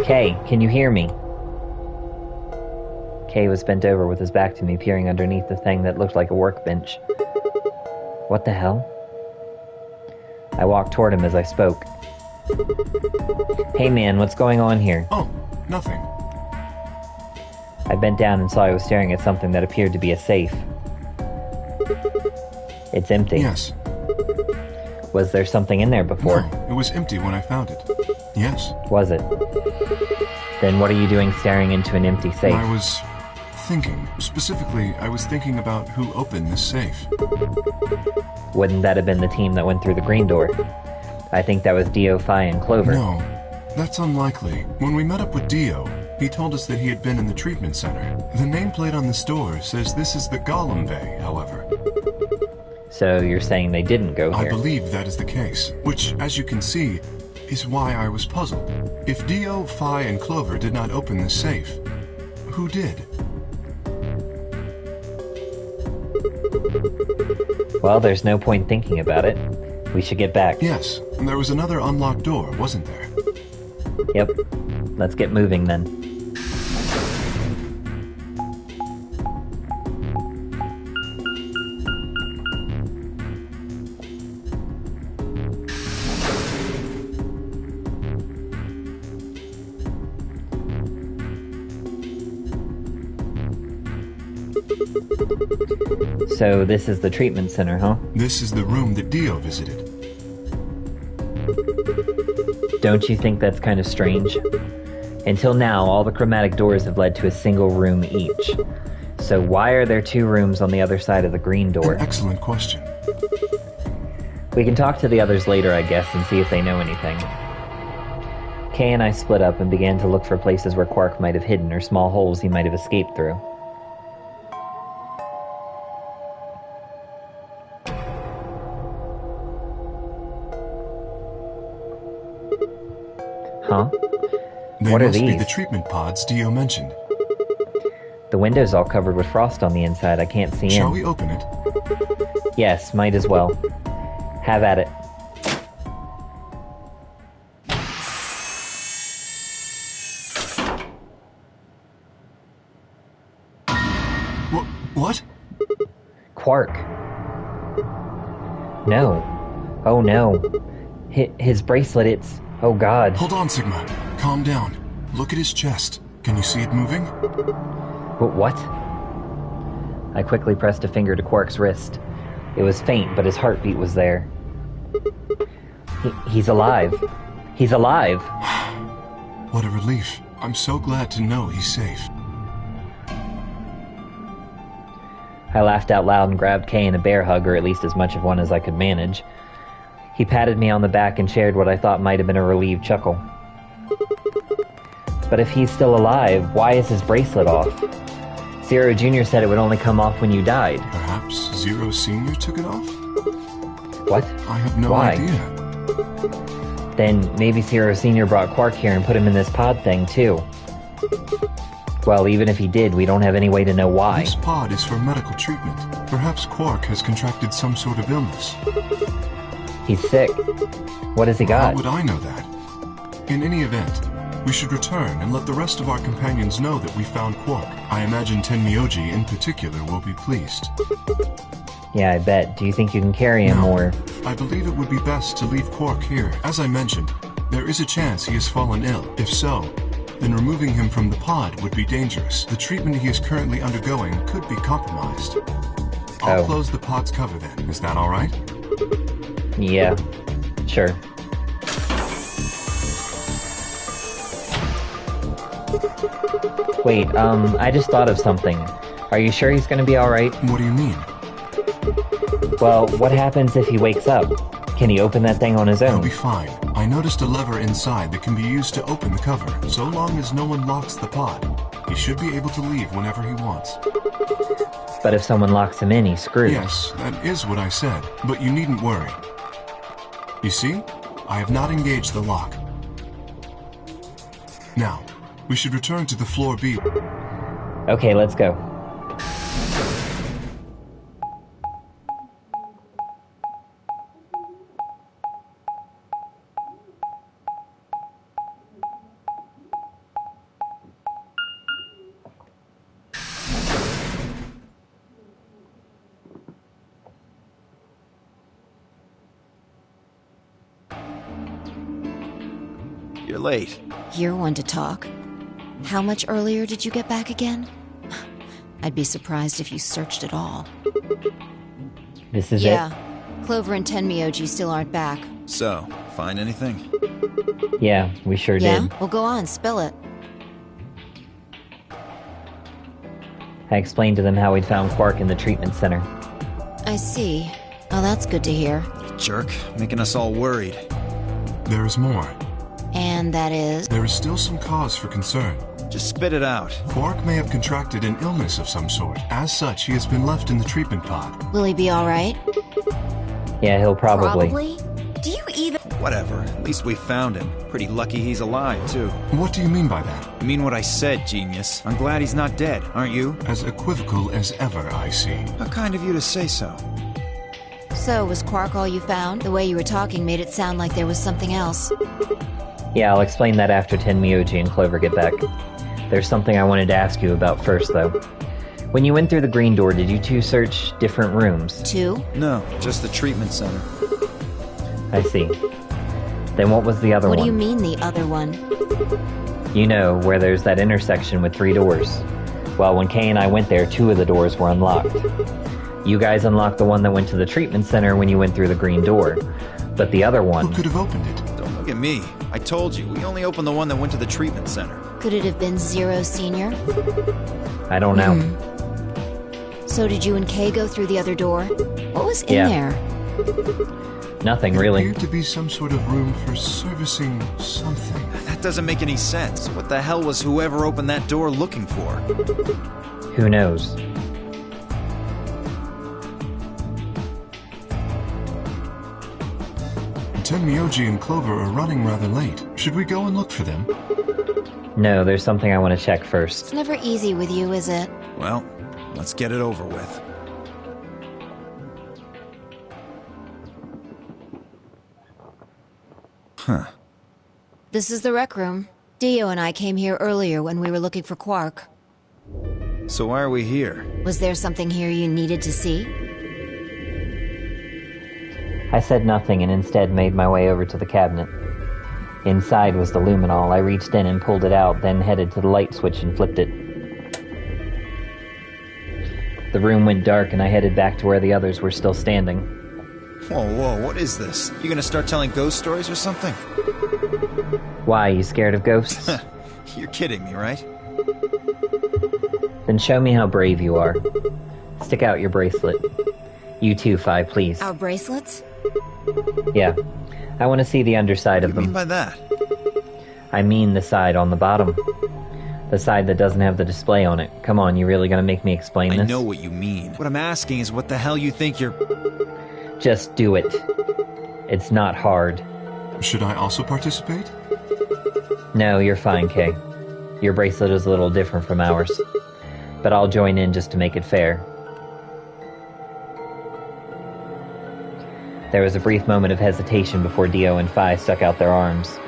Kay, can you hear me? Kay was bent over with his back to me, peering underneath the thing that looked like a workbench. What the hell? I walked toward him as I spoke. Hey man, what's going on here? Oh, nothing. I bent down and saw I was staring at something that appeared to be a safe. It's empty. Yes. Was there something in there before? No, it was empty when I found it. Yes. Was it? Then what are you doing staring into an empty safe? I was thinking. Specifically, I was thinking about who opened this safe. Wouldn't that have been the team that went through the green door? I think that was Dio, Phi, and Clover. No, that's unlikely. When we met up with Dio, he told us that he had been in the treatment center. The nameplate on this door says this is the Gollum Bay, however. So you're saying they didn't go here? I believe that is the case, which, as you can see, is why I was puzzled. If Dio, Phi, and Clover did not open this safe, who did? Well, there's no point thinking about it. We should get back. Yes, and there was another unlocked door, wasn't there? Yep. Let's get moving then. So this is the treatment center, huh? This is the room that Dio visited. Don't you think that's kind of strange? Until now, all the chromatic doors have led to a single room each. So why are there 2 rooms on the other side of the green door? An excellent question. We can talk to the others later, I guess, and see if they know anything. Kay and I split up and began to look for places where Quark might have hidden or small holes he might have escaped through. Huh? They What are must be these? the treatment pods Dio mentioned. The window's all covered with frost on the inside. I can't see in. Shall we open it? Yes, might as well. Have at it. What? Quark. No. Oh no. His bracelet, it's... Oh god. Hold on, Sigma. Calm down. Look at his chest. Can you see it moving? What? I quickly pressed a finger to Quark's wrist. It was faint, but his heartbeat was there. He's alive. He's alive! What a relief. I'm so glad to know he's safe. I laughed out loud and grabbed Kay in a bear hug, or at least as much of one as I could manage. He patted me on the back and shared what I thought might have been a relieved chuckle. But if he's still alive, why is his bracelet off? Zero Jr. said it would only come off when you died. Perhaps Zero Sr. took it off? What? I have no Why? idea. Then maybe Zero Sr. brought Quark here and put him in this pod thing, too. Well, even if he did, we don't have any way to know why. This pod is for medical treatment. Perhaps Quark has contracted some sort of illness. He's sick. What has he got? How would I know that? In any event, we should return and let the rest of our companions know that we found Quark. I imagine Tenmyoji in particular will be pleased. Yeah, I bet. Do you think you can carry him, No. or... I believe it would be best to leave Quark here. As I mentioned, there is a chance he has fallen ill. If so, then removing him from the pod would be dangerous. The treatment he is currently undergoing could be compromised. I'll close the pod's cover then. Is that all right? Yeah, sure. Wait, I just thought of something. Are you sure he's gonna be alright? What do you mean? Well, what happens if he wakes up? Can he open that thing on his He'll own? be fine. I noticed a lever inside that can be used to open the cover, so long as no one locks the pod. He should be able to leave whenever he wants. But if someone locks him in, he's screwed. Yes, that is what I said, but you needn't worry. You see? I have not engaged the lock. Now, we should return to the floor B. Okay, let's go. You're late. You're one to talk. How much earlier did you get back again? I'd be surprised if you searched at all. This is Yeah. Clover and Tenmyoji still aren't back. So, find anything? it? Yeah, we sure Yeah? did. Well, go on, spill it. I explained to them how we'd found Quark in the treatment center. I see. Oh, that's good to hear. Jerk, making us all worried. There is more. And that is? There is still some cause for concern. Just spit it out. Quark may have contracted an illness of some sort. As such, he has been left in the treatment pod. Will he be alright? Yeah, he'll probably. Do you even... Whatever, at least we found him. Pretty lucky he's alive, too. What do you mean by that? I mean what I said, genius. I'm glad he's not dead, aren't you? As equivocal as ever, I see. How kind of you to say so. So, was Quark all you found? The way you were talking made it sound like there was something else. Yeah, I'll explain that after Tenmyoji and Clover get back. There's something I wanted to ask you about first, though. When you went through the green door, did you two search different rooms? 2? No, just the treatment center. I see. Then what was the other What one? do you mean, the other one? You know, where there's that intersection with 3 doors. Well, when Kay and I went there, 2 of the doors were unlocked. You guys unlocked the one that went to the treatment center when you went through the green door. But the other one... Who could have opened it? Don't look at me. I told you, we only opened the one that went to the treatment center. Could it have been Zero Senior? I don't know. So did you and Kay go through the other door? What was in there? Nothing, It really. appeared to be some sort of room for servicing something. That doesn't make any sense. What the hell was whoever opened that door looking for? Who knows? Tenmyoji and Clover are running rather late. Should we go and look for them? No, there's something I want to check first. It's never easy with you, is it? Well, let's get it over with. Huh. This is the rec room. Dio and I came here earlier when we were looking for Quark. So why are we here? Was there something here you needed to see? I said nothing and instead made my way over to the cabinet. Inside was the luminol. I reached in and pulled it out, then headed to the light switch and flipped it. The room went dark and I headed back to where the others were still standing. Whoa, what is this? You gonna start telling ghost stories or something? Why, you scared of ghosts? You're kidding me, right? Then show me how brave you are. Stick out your bracelet. You too, Fi, please. Our bracelets? Yeah. I want to see the underside of What do you them. mean by that? I mean the side on the bottom. The side that doesn't have the display on it. Come on, you really gonna make me explain this? I know what you mean. What I'm asking is what the hell you think you're... Just do it. It's not hard. Should I also participate? No, you're fine, Kay. Your bracelet is a little different from ours. But I'll join in just to make it fair. There was a brief moment of hesitation before Dio and Fi stuck out their arms.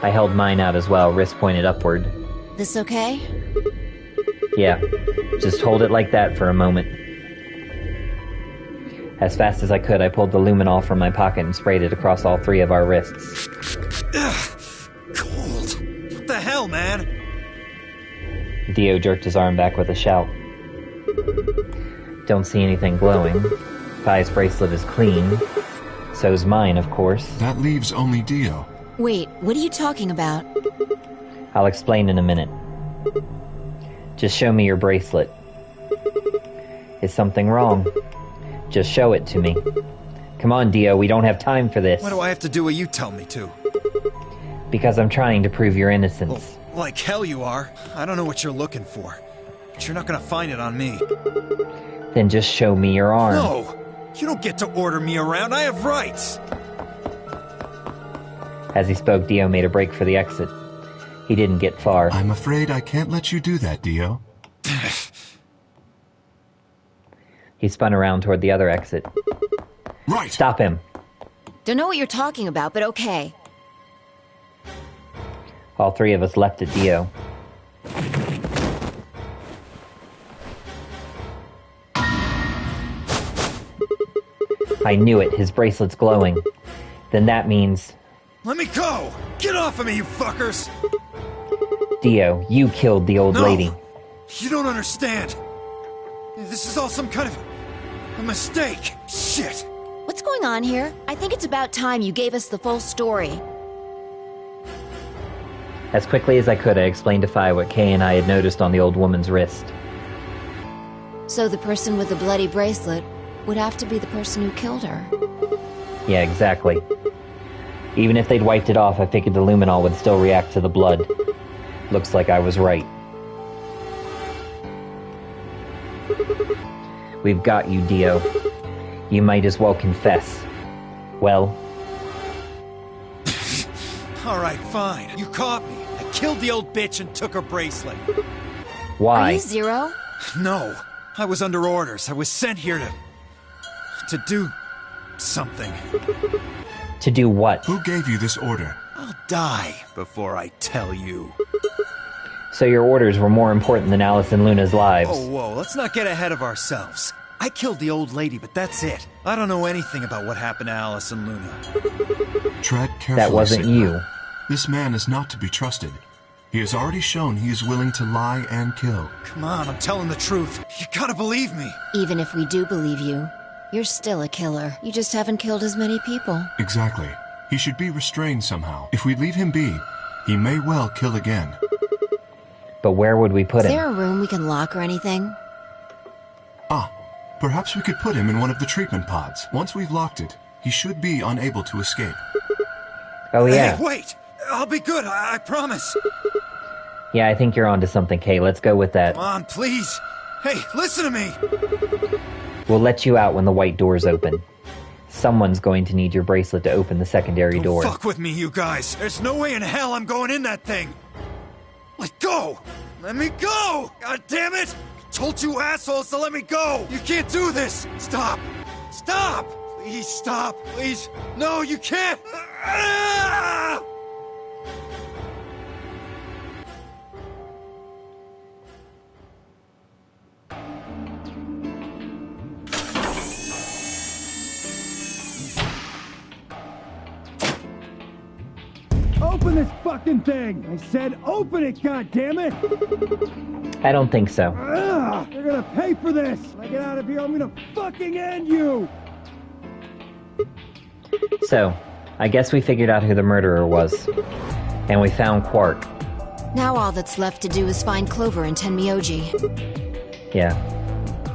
I held mine out as well, wrist pointed upward. This okay? Yeah, just hold it like that for a moment. As fast as I could, I pulled the luminol from my pocket and sprayed it across all 3 of our wrists. Ugh, cold. What the hell, man? Dio jerked his arm back with a shout. Don't see anything glowing. Fi's bracelet is clean. So's mine, of course. That leaves only Dio. Wait, what are you talking about? I'll explain in a minute. Just show me your bracelet. Is something wrong? Just show it to me. Come on, Dio, we don't have time for this. Why do I have to do what you tell me to? Because I'm trying to prove your innocence. Well, like hell you are. I don't know what you're looking for. But you're not gonna find it on me. Then just show me your arm. No! You don't get to order me around. I have rights! As he spoke, Dio made a break for the exit. He didn't get far. I'm afraid I can't let you do that, Dio. He spun around toward the other exit. Right! Stop him! Don't know what you're talking about, but okay. All 3 of us leapt at Dio. I knew it. His bracelet's glowing. Then that means... Let me go! Get off of me, you fuckers! Dio, you killed the old lady. You don't understand. This is all some kind of... a mistake. Shit! What's going on here? I think it's about time you gave us the full story. As quickly as I could, I explained to Fi what Kay and I had noticed on the old woman's wrist. So the person with the bloody bracelet would have to be the person who killed her. Yeah, exactly. Even if they'd wiped it off, I figured the luminol would still react to the blood. Looks like I was right. We've got you, Dio. You might as well confess. Well... Alright, fine. You caught me. I killed the old bitch and took her bracelet. Why? Are you Zero? No. I was under orders. I was sent here to do... something. To do what? Who gave you this order? I'll die before I tell you. So your orders were more important than Alice and Luna's lives. Oh, whoa, let's not get ahead of ourselves. I killed the old lady, but that's it. I don't know anything about what happened to Alice and Luna. Tread carefully, That wasn't Sigma. you. This man is not to be trusted. He has already shown he is willing to lie and kill. Come on, I'm telling the truth. You gotta believe me. Even if we do believe you, you're still a killer. You just haven't killed as many people. Exactly. He should be restrained somehow. If we leave him be, he may well kill again. But where would we put Is him? there a room we can lock or anything? Perhaps we could put him in one of the treatment pods. Once we've locked it, he should be unable to escape. Oh, yeah. Hey, wait! I'll be good, I promise. Yeah, I think you're onto something, Kay. Let's go with that. Come on, please. Hey, listen to me. We'll let you out when the white doors open. Someone's going to need your bracelet to open the secondary Don't door. fuck with me, you guys. There's no way in hell I'm going in that thing. Let go! Let me go! God damn it! I told you assholes to let me go! You can't do this! Stop! Stop! Please stop! Please! No, you can't! Ah! Open this fucking thing! I said open it, goddammit! I don't think so. Ugh, you're gonna pay for this! When I get out of here, I'm gonna fucking end you! So, I guess we figured out who the murderer was. And we found Quark. Now all that's left to do is find Clover and Tenmyoji. Yeah.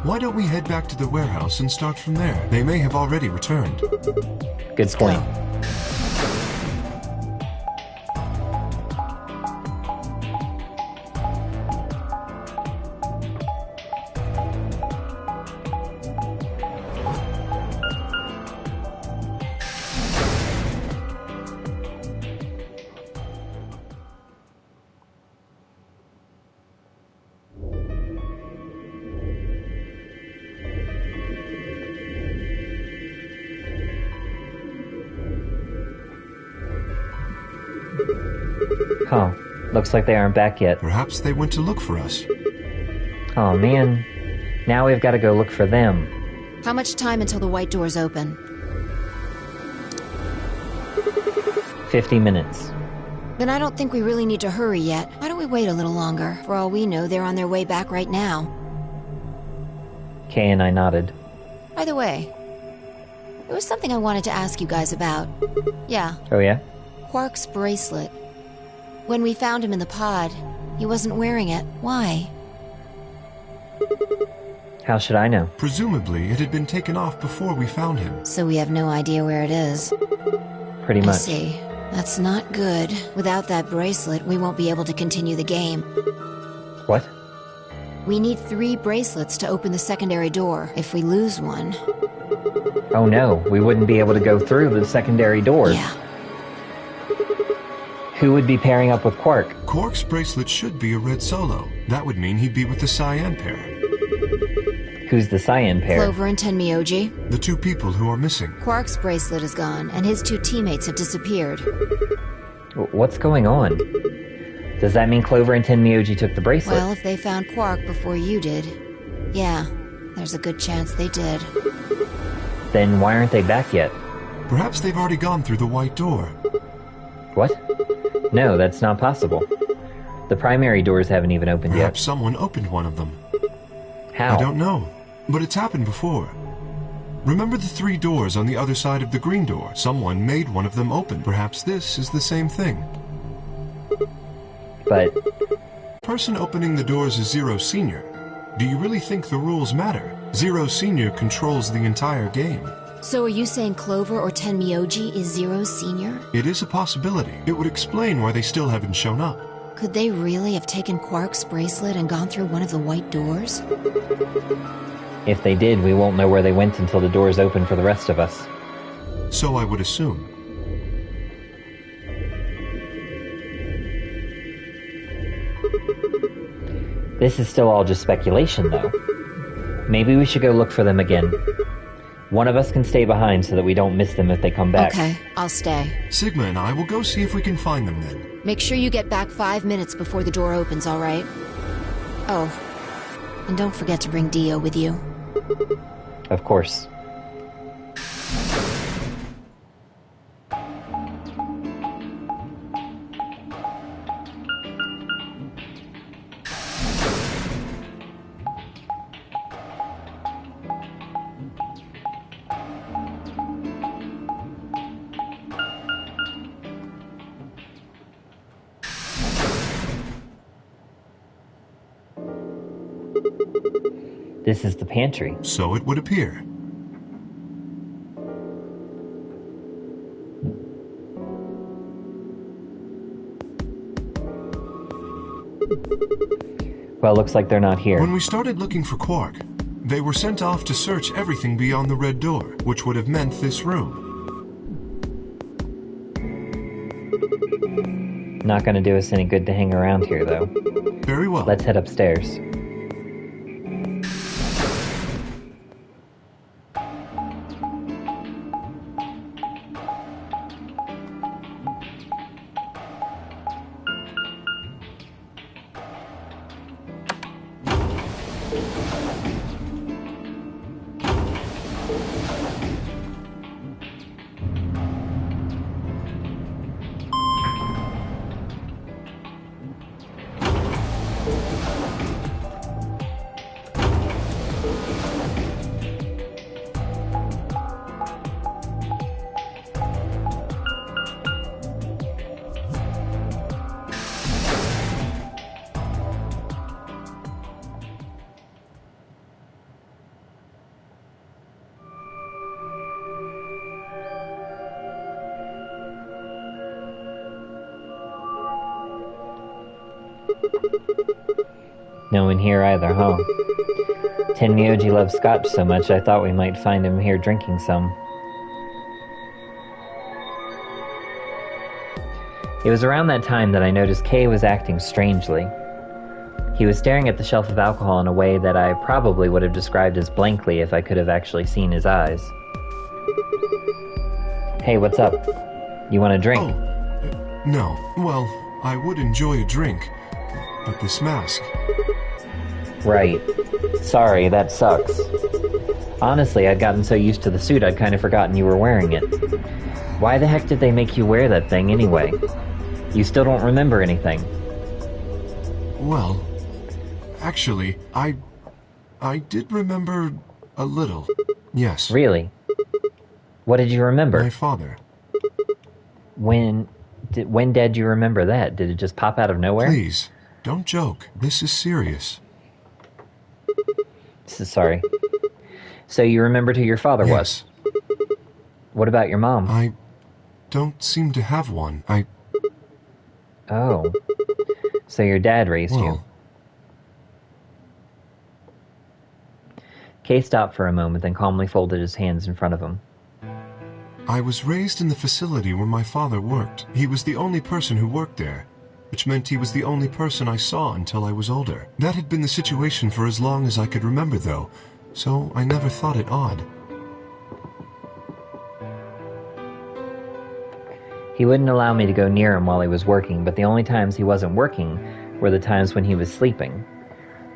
Why don't we head back to the warehouse and start from there? They may have already returned. Good point. Go. Huh. Looks like they aren't back yet. Perhaps they went to look for us. Oh, man. Now we've got to go look for them. How much time until the white doors open? 50 minutes. Then I don't think we really need to hurry yet. Why don't we wait a little longer? For all we know, they're on their way back right now. Kay and I nodded. By the way, there was something I wanted to ask you guys about. Yeah, Oh, yeah? Quark's bracelet. When we found him in the pod, he wasn't wearing it. Why? How should I know? Presumably, it had been taken off before we found him. So we have no idea where it is. Pretty I much. see. That's not good. Without that bracelet, we won't be able to continue the game. What? We need 3 bracelets to open the secondary door. If we lose one... Oh no, we wouldn't be able to go through the secondary door. Yeah. Who would be pairing up with Quark? Quark's bracelet should be a red solo. That would mean he'd be with the cyan pair. Who's the cyan pair? Clover and Tenmyoji. The 2 people who are missing. Quark's bracelet is gone, and his 2 teammates have disappeared. What's going on? Does that mean Clover and Tenmyoji took the bracelet? Well, if they found Quark before you did, yeah, there's a good chance they did. Then why aren't they back yet? Perhaps they've already gone through the white door. What? No, that's not possible. The primary doors haven't even opened Perhaps yet. someone opened one of them. How? I don't know, but it's happened before. Remember the 3 doors on the other side of the green door? Someone made one of them open. Perhaps this is the same thing. But Person opening the doors is Zero Senior. Do you really think the rules matter? Zero Senior controls the entire game. So are you saying Clover or Tenmyoji is Zero Senior? It is a possibility. It would explain why they still haven't shown up. Could they really have taken Quark's bracelet and gone through one of the white doors? if they did, we won't know where they went until the doors open for the rest of us. So I would assume. This is still all just speculation, though. Maybe we should go look for them again. One of us can stay behind so that we don't miss them if they come back. Okay, I'll stay. Sigma and I will go see if we can find them then. Make sure you get back 5 minutes before the door opens, all right? Oh, and don't forget to bring Dio with you. Of course. This is the pantry. So it would appear. Well, looks like they're not here. When we started looking for Quark, they were sent off to search everything beyond the red door, which would have meant this room. Not gonna do us any good to hang around here, though. Very well. Let's head upstairs. No one here either, huh? Tenmyoji loves scotch so much I thought we might find him here drinking some. It was around that time that I noticed Kay was acting strangely. He was staring at the shelf of alcohol in a way that I probably would have described as blankly if I could have actually seen his eyes. Hey, what's up? You want a drink? Oh, no. Well, I would enjoy a drink, but this mask... Right. Sorry, that sucks. Honestly, I'd gotten so used to the suit I'd kind of forgotten you were wearing it. Why the heck did they make you wear that thing anyway? You still don't remember anything. Well, actually, I did remember a little. Yes. Really? What did you remember? My father. When did you remember that? Did it just pop out of nowhere? Please, don't joke. This is serious. Sorry. So you remembered who your father was? What about your mom? I don't seem to have one. Oh. So your dad raised you. Kay stopped for a moment, then calmly folded his hands in front of him. I was raised in the facility where my father worked. He was the only person who worked there, which meant he was the only person I saw until I was older. That had been the situation for as long as I could remember, though, so I never thought it odd. He wouldn't allow me to go near him while he was working, but the only times he wasn't working were the times when he was sleeping.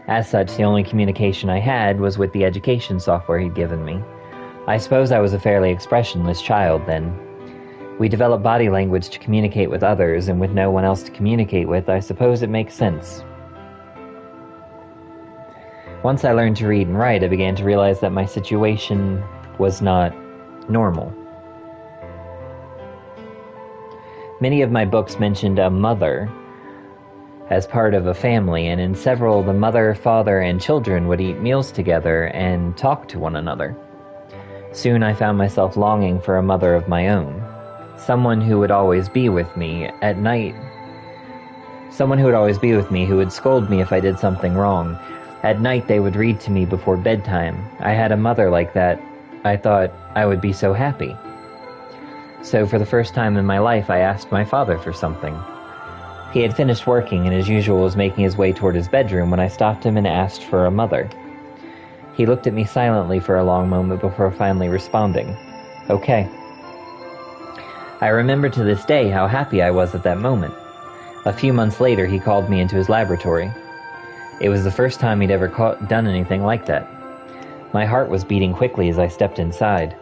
As such, the only communication I had was with the education software he'd given me. I suppose I was a fairly expressionless child then. We develop body language to communicate with others, and with no one else to communicate with, I suppose it makes sense. Once I learned to read and write, I began to realize that my situation was not normal. Many of my books mentioned a mother as part of a family, and in several, the mother, father, and children would eat meals together and talk to one another. Soon I found myself longing for a mother of my own. Someone who would always be with me at night. Someone who would always be with me, who would scold me if I did something wrong. At night they would read to me before bedtime. I had a mother like that. I thought I would be so happy. So for the first time in my life, I asked my father for something. He had finished working and as usual was making his way toward his bedroom when I stopped him and asked for a mother. He looked at me silently for a long moment before finally responding, "Okay." I remember to this day how happy I was at that moment. A few months later, he called me into his laboratory. It was the first time he'd ever done anything like that. My heart was beating quickly as I stepped inside.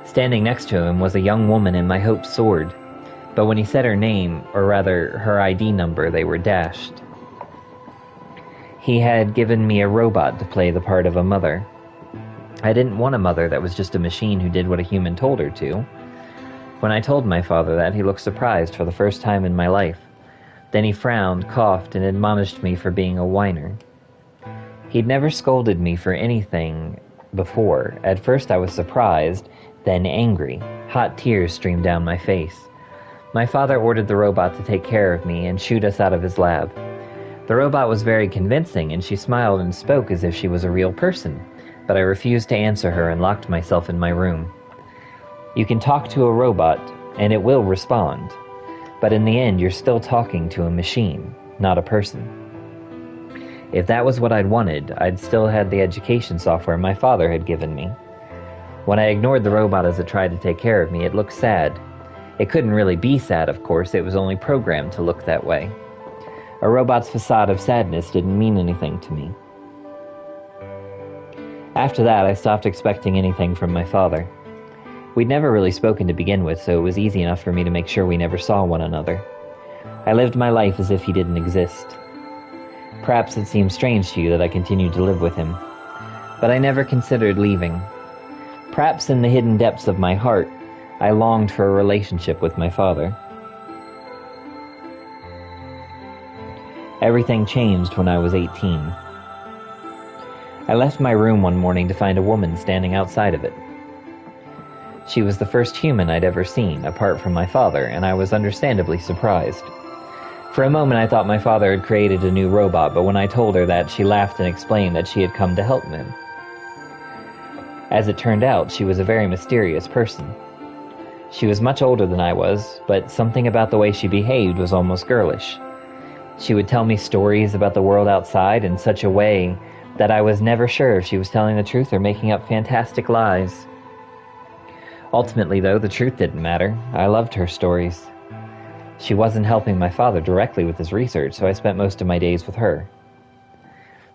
Standing next to him was a young woman, and my hopes soared. But when he said her name, or rather her ID number, they were dashed. He had given me a robot to play the part of a mother. I didn't want a mother that was just a machine who did what a human told her to. When I told my father that, he looked surprised for the first time in my life. Then he frowned, coughed, and admonished me for being a whiner. He'd never scolded me for anything before. At first I was surprised, then angry. Hot tears streamed down my face. My father ordered the robot to take care of me and shoot us out of his lab. The robot was very convincing, and she smiled and spoke as if she was a real person, but I refused to answer her and locked myself in my room. You can talk to a robot, and it will respond, but in the end you're still talking to a machine, not a person. If that was what I'd wanted, I'd still had the education software my father had given me. When I ignored the robot as it tried to take care of me, it looked sad. It couldn't really be sad, of course, it was only programmed to look that way. A robot's facade of sadness didn't mean anything to me. After that, I stopped expecting anything from my father. We'd never really spoken to begin with, so it was easy enough for me to make sure we never saw one another. I lived my life as if he didn't exist. Perhaps it seems strange to you that I continued to live with him, but I never considered leaving. Perhaps in the hidden depths of my heart, I longed for a relationship with my father. Everything changed when I was 18. I left my room one morning to find a woman standing outside of it. She was the first human I'd ever seen, apart from my father, and I was understandably surprised. For a moment I thought my father had created a new robot, but when I told her that, she laughed and explained that she had come to help him. As it turned out, she was a very mysterious person. She was much older than I was, but something about the way she behaved was almost girlish. She would tell me stories about the world outside in such a way that I was never sure if she was telling the truth or making up fantastic lies. Ultimately, though, the truth didn't matter. I loved her stories. She wasn't helping my father directly with his research, so I spent most of my days with her.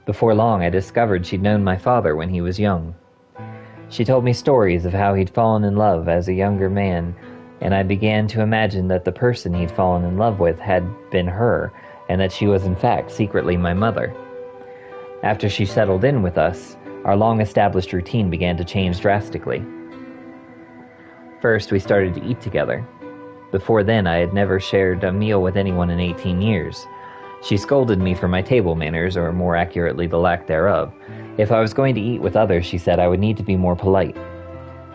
Before long, I discovered she'd known my father when he was young. She told me stories of how he'd fallen in love as a younger man, and I began to imagine that the person he'd fallen in love with had been her, and that she was in fact secretly my mother. After she settled in with us, our long-established routine began to change drastically. First, we started to eat together. Before then, I had never shared a meal with anyone in 18 years. She scolded me for my table manners, or more accurately, the lack thereof. If I was going to eat with others, she said, I would need to be more polite.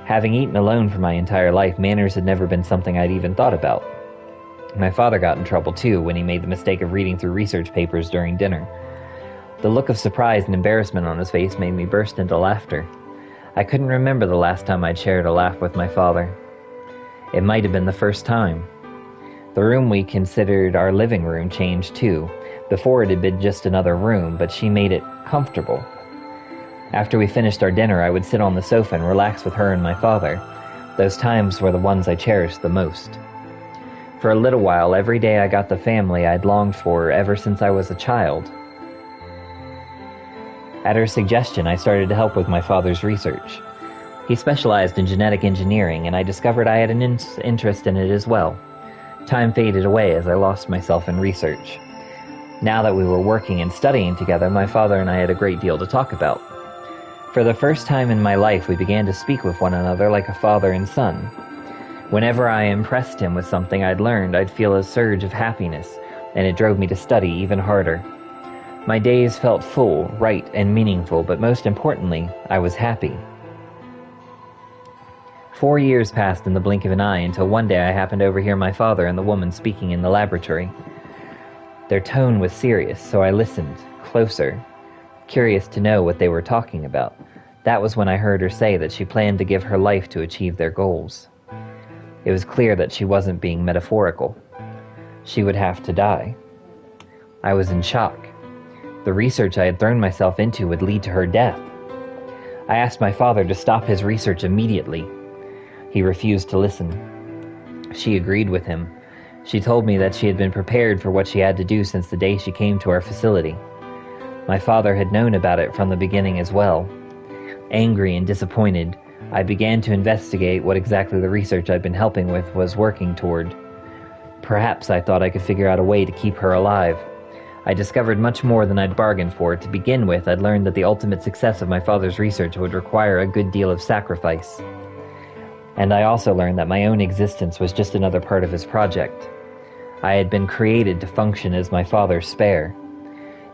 Having eaten alone for my entire life, manners had never been something I'd even thought about. My father got in trouble too when he made the mistake of reading through research papers during dinner. The look of surprise and embarrassment on his face made me burst into laughter. I couldn't remember the last time I'd shared a laugh with my father. It might have been the first time. The room we considered our living room changed too. Before it had been just another room, but she made it comfortable. After we finished our dinner, I would sit on the sofa and relax with her and my father. Those times were the ones I cherished the most. For a little while, every day I got the family I'd longed for ever since I was a child. At her suggestion, I started to help with my father's research. He specialized in genetic engineering, and I discovered I had an interest in it as well. Time faded away as I lost myself in research. Now that we were working and studying together, my father and I had a great deal to talk about. For the first time in my life, we began to speak with one another like a father and son. Whenever I impressed him with something I'd learned, I'd feel a surge of happiness, and it drove me to study even harder. My days felt full, right, and meaningful, but most importantly, I was happy. 4 years passed in the blink of an eye until one day I happened to overhear my father and the woman speaking in the laboratory. Their tone was serious, so I listened, closer, curious to know what they were talking about. That was when I heard her say that she planned to give her life to achieve their goals. It was clear that she wasn't being metaphorical. She would have to die. I was in shock. The research I had thrown myself into would lead to her death. I asked my father to stop his research immediately. He refused to listen. She agreed with him. She told me that she had been prepared for what she had to do since the day she came to our facility. My father had known about it from the beginning as well. Angry and disappointed, I began to investigate what exactly the research I'd been helping with was working toward. Perhaps I thought I could figure out a way to keep her alive. I discovered much more than I'd bargained for. To begin with, I'd learned that the ultimate success of my father's research would require a good deal of sacrifice. And I also learned that my own existence was just another part of his project. I had been created to function as my father's spare.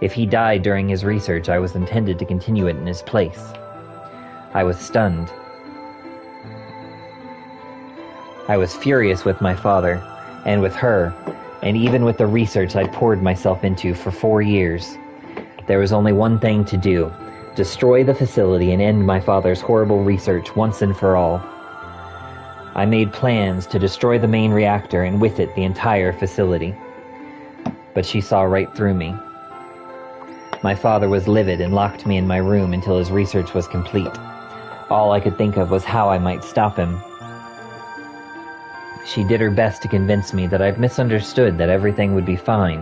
If he died during his research, I was intended to continue it in his place. I was stunned. I was furious with my father, and with her, and even with the research I'd poured myself into for 4 years. There was only one thing to do: destroy the facility and end my father's horrible research once and for all. I made plans to destroy the main reactor and with it the entire facility. But she saw right through me. My father was livid and locked me in my room until his research was complete. All I could think of was how I might stop him. She did her best to convince me that I'd misunderstood, that everything would be fine.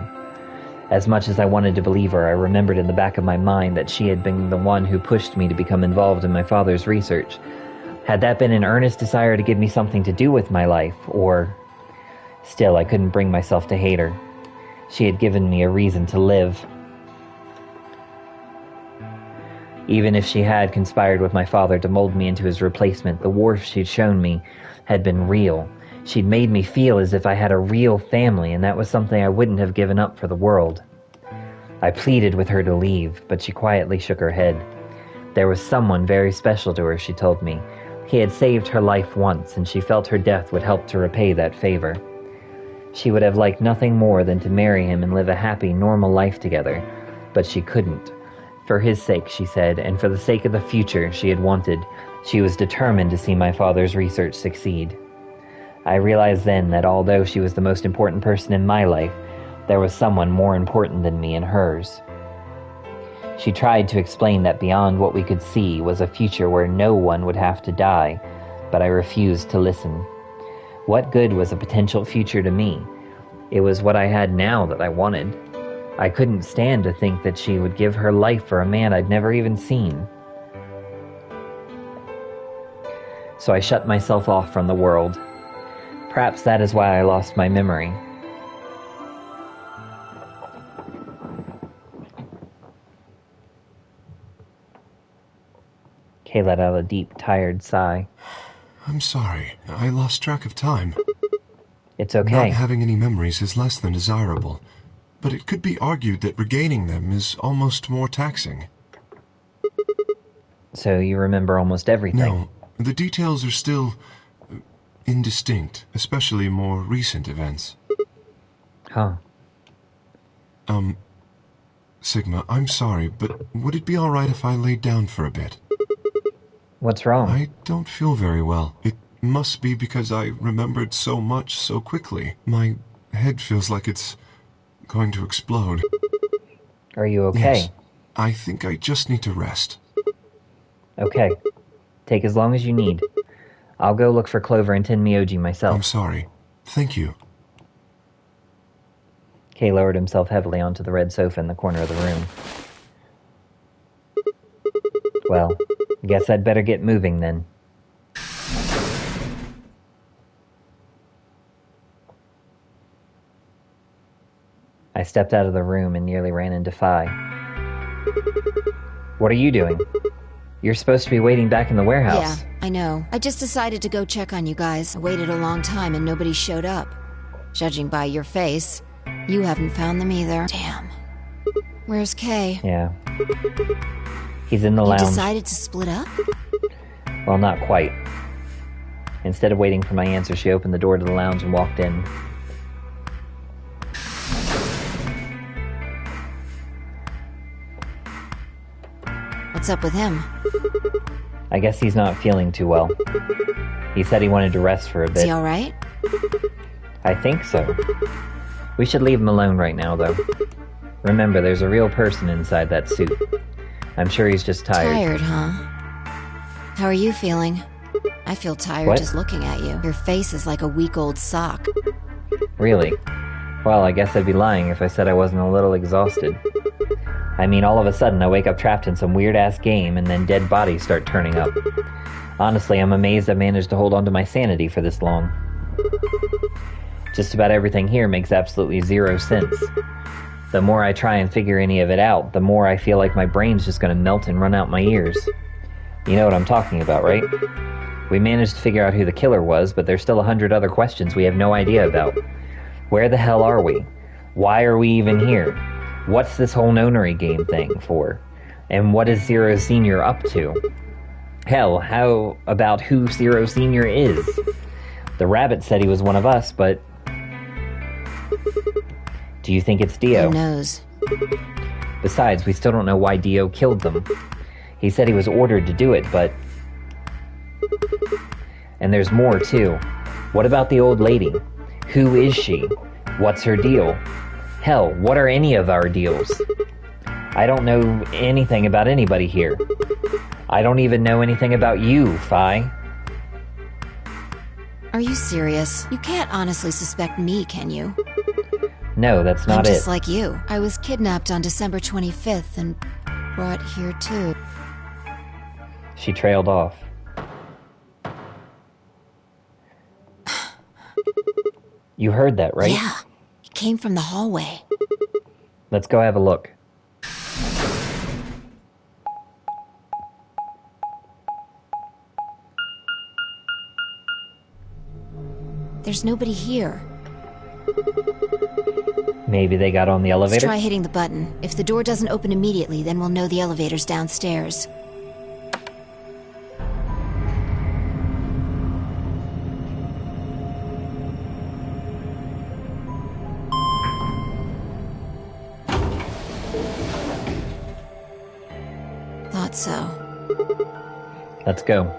As much as I wanted to believe her, I remembered in the back of my mind that she had been the one who pushed me to become involved in my father's research. Had that been an earnest desire to give me something to do with my life, or... Still, I couldn't bring myself to hate her. She had given me a reason to live. Even if she had conspired with my father to mold me into his replacement, the warmth she'd shown me had been real. She'd made me feel as if I had a real family, and that was something I wouldn't have given up for the world. I pleaded with her to leave, but she quietly shook her head. There was someone very special to her, she told me. He had saved her life once, and she felt her death would help to repay that favor. She would have liked nothing more than to marry him and live a happy, normal life together, but she couldn't. For his sake, she said, and for the sake of the future she had wanted, she was determined to see my father's research succeed. I realized then that although she was the most important person in my life, there was someone more important than me in hers. She tried to explain that beyond what we could see was a future where no one would have to die, but I refused to listen. What good was a potential future to me? It was what I had now that I wanted. I couldn't stand to think that she would give her life for a man I'd never even seen. So I shut myself off from the world. Perhaps that is why I lost my memory. Kay let out a deep, tired sigh. I'm sorry. I lost track of time. It's okay. Not having any memories is less than desirable, but it could be argued that regaining them is almost more taxing. So you remember almost everything? No, the details are still indistinct, especially more recent events. Huh. Sigma, I'm sorry, but would it be all right if I laid down for a bit? What's wrong? I don't feel very well. It must be because I remembered so much so quickly. My head feels like it's going to explode. Are you okay? Yes. I think I just need to rest. Okay. Take as long as you need. I'll go look for Clover and Tenmyoji myself. I'm sorry. Thank you. Kay lowered himself heavily onto the red sofa in the corner of the room. Well, guess I'd better get moving then. I stepped out of the room and nearly ran into Phi. What are you doing? You're supposed to be waiting back in the warehouse. Yeah, I know. I just decided to go check on you guys. I waited a long time and nobody showed up. Judging by your face, you haven't found them either. Damn. Where's Kay? Yeah. He's in the lounge. You decided to split up? Well, not quite. Instead of waiting for my answer, she opened the door to the lounge and walked in. What's up with him? I guess he's not feeling too well. He said he wanted to rest for a bit. Is he alright? I think so. We should leave him alone right now, though. Remember, there's a real person inside that suit. I'm sure he's just tired. Tired, huh? How are you feeling? I feel tired What? just looking at you. Your face is like a week-old sock. Really? Well, I guess I'd be lying if I said I wasn't a little exhausted. I mean, all of a sudden I wake up trapped in some weird-ass game and then dead bodies start turning up. Honestly, I'm amazed I managed to hold on to my sanity for this long. Just about everything here makes absolutely zero sense. The more I try and figure any of it out, the more I feel like my brain's just gonna melt and run out my ears. You know what I'm talking about, right? We managed to figure out who the killer was, but there's still 100 other questions we have no idea about. Where the hell are we? Why are we even here? What's this whole nonary game thing for? And what is Zero Senior up to? Hell, how about who Zero Senior is? The rabbit said he was one of us, but... Do you think it's Dio? Who knows? Besides, we still don't know why Dio killed them. He said he was ordered to do it, but... And there's more, too. What about the old lady? Who is she? What's her deal? Hell, what are any of our deals? I don't know anything about anybody here. I don't even know anything about you, Fi. Are you serious? You can't honestly suspect me, can you? No, that's not I'm just it. like you. I was kidnapped on December 25th and brought here too. She trailed off. You heard that, right? Yeah. It came from the hallway. Let's go have a look. There's nobody here. Maybe they got on the elevator? Let's try hitting the button. If the door doesn't open immediately, then we'll know the elevator's downstairs. Thought so. Let's go.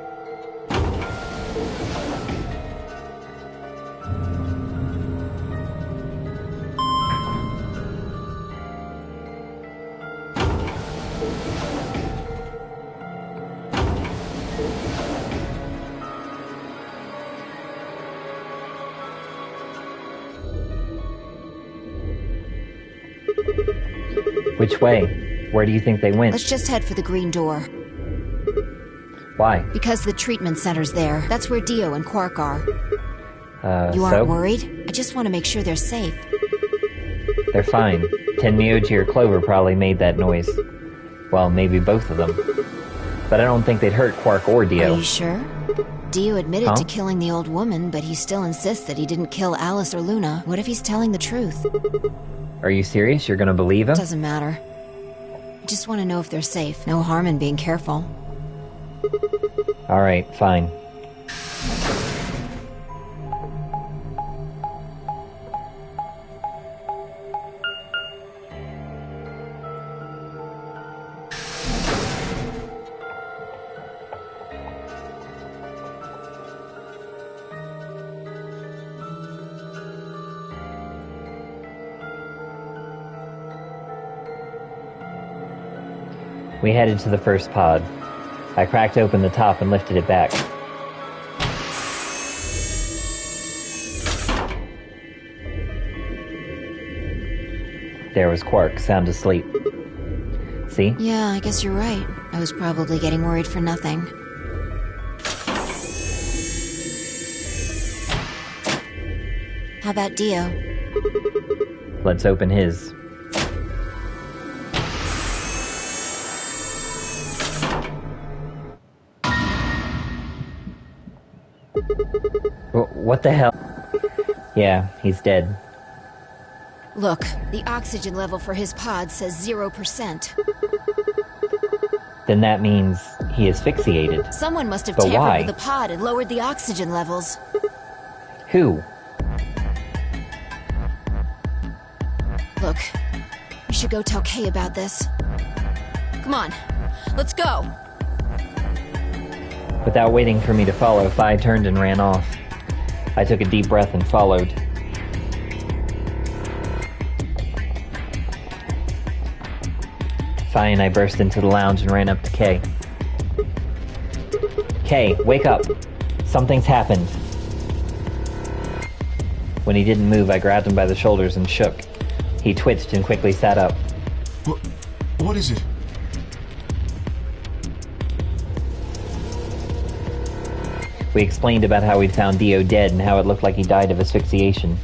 Which way? Where do you think they went? Let's just head for the green door. Why? Because the treatment center's there. That's where Dio and Quark are. You aren't so? worried? I just want to make sure they're safe. They're fine. Tenmyoji or Clover probably made that noise. Well, maybe both of them. But I don't think they'd hurt Quark or Dio. Are you sure? Dio admitted to killing the old woman, but he still insists that he didn't kill Alice or Luna. What if he's telling the truth? Are you serious? You're gonna believe him? Doesn't matter. I just want to know if they're safe. No harm in being careful. Alright, fine. We headed to the first pod. I cracked open the top and lifted it back. There was Quark, sound asleep. See? Yeah, I guess you're right. I was probably getting worried for nothing. How about Dio? Let's open his. What the hell? Yeah, he's dead. Look, the oxygen level for his pod says 0%. Then that means he is asphyxiated. Someone must have But tampered why? with the pod and lowered the oxygen levels. Who? Look, we should go tell Kay about this. Come on, let's go! Without waiting for me to follow, Fi turned and ran off. I took a deep breath and followed. Fi and I burst into the lounge and ran up to Kay. Kay, wake up! Something's happened. When he didn't move, I grabbed him by the shoulders and shook. He twitched and quickly sat up. What is it? We explained about how we'd found Dio dead and how it looked like he died of asphyxiation.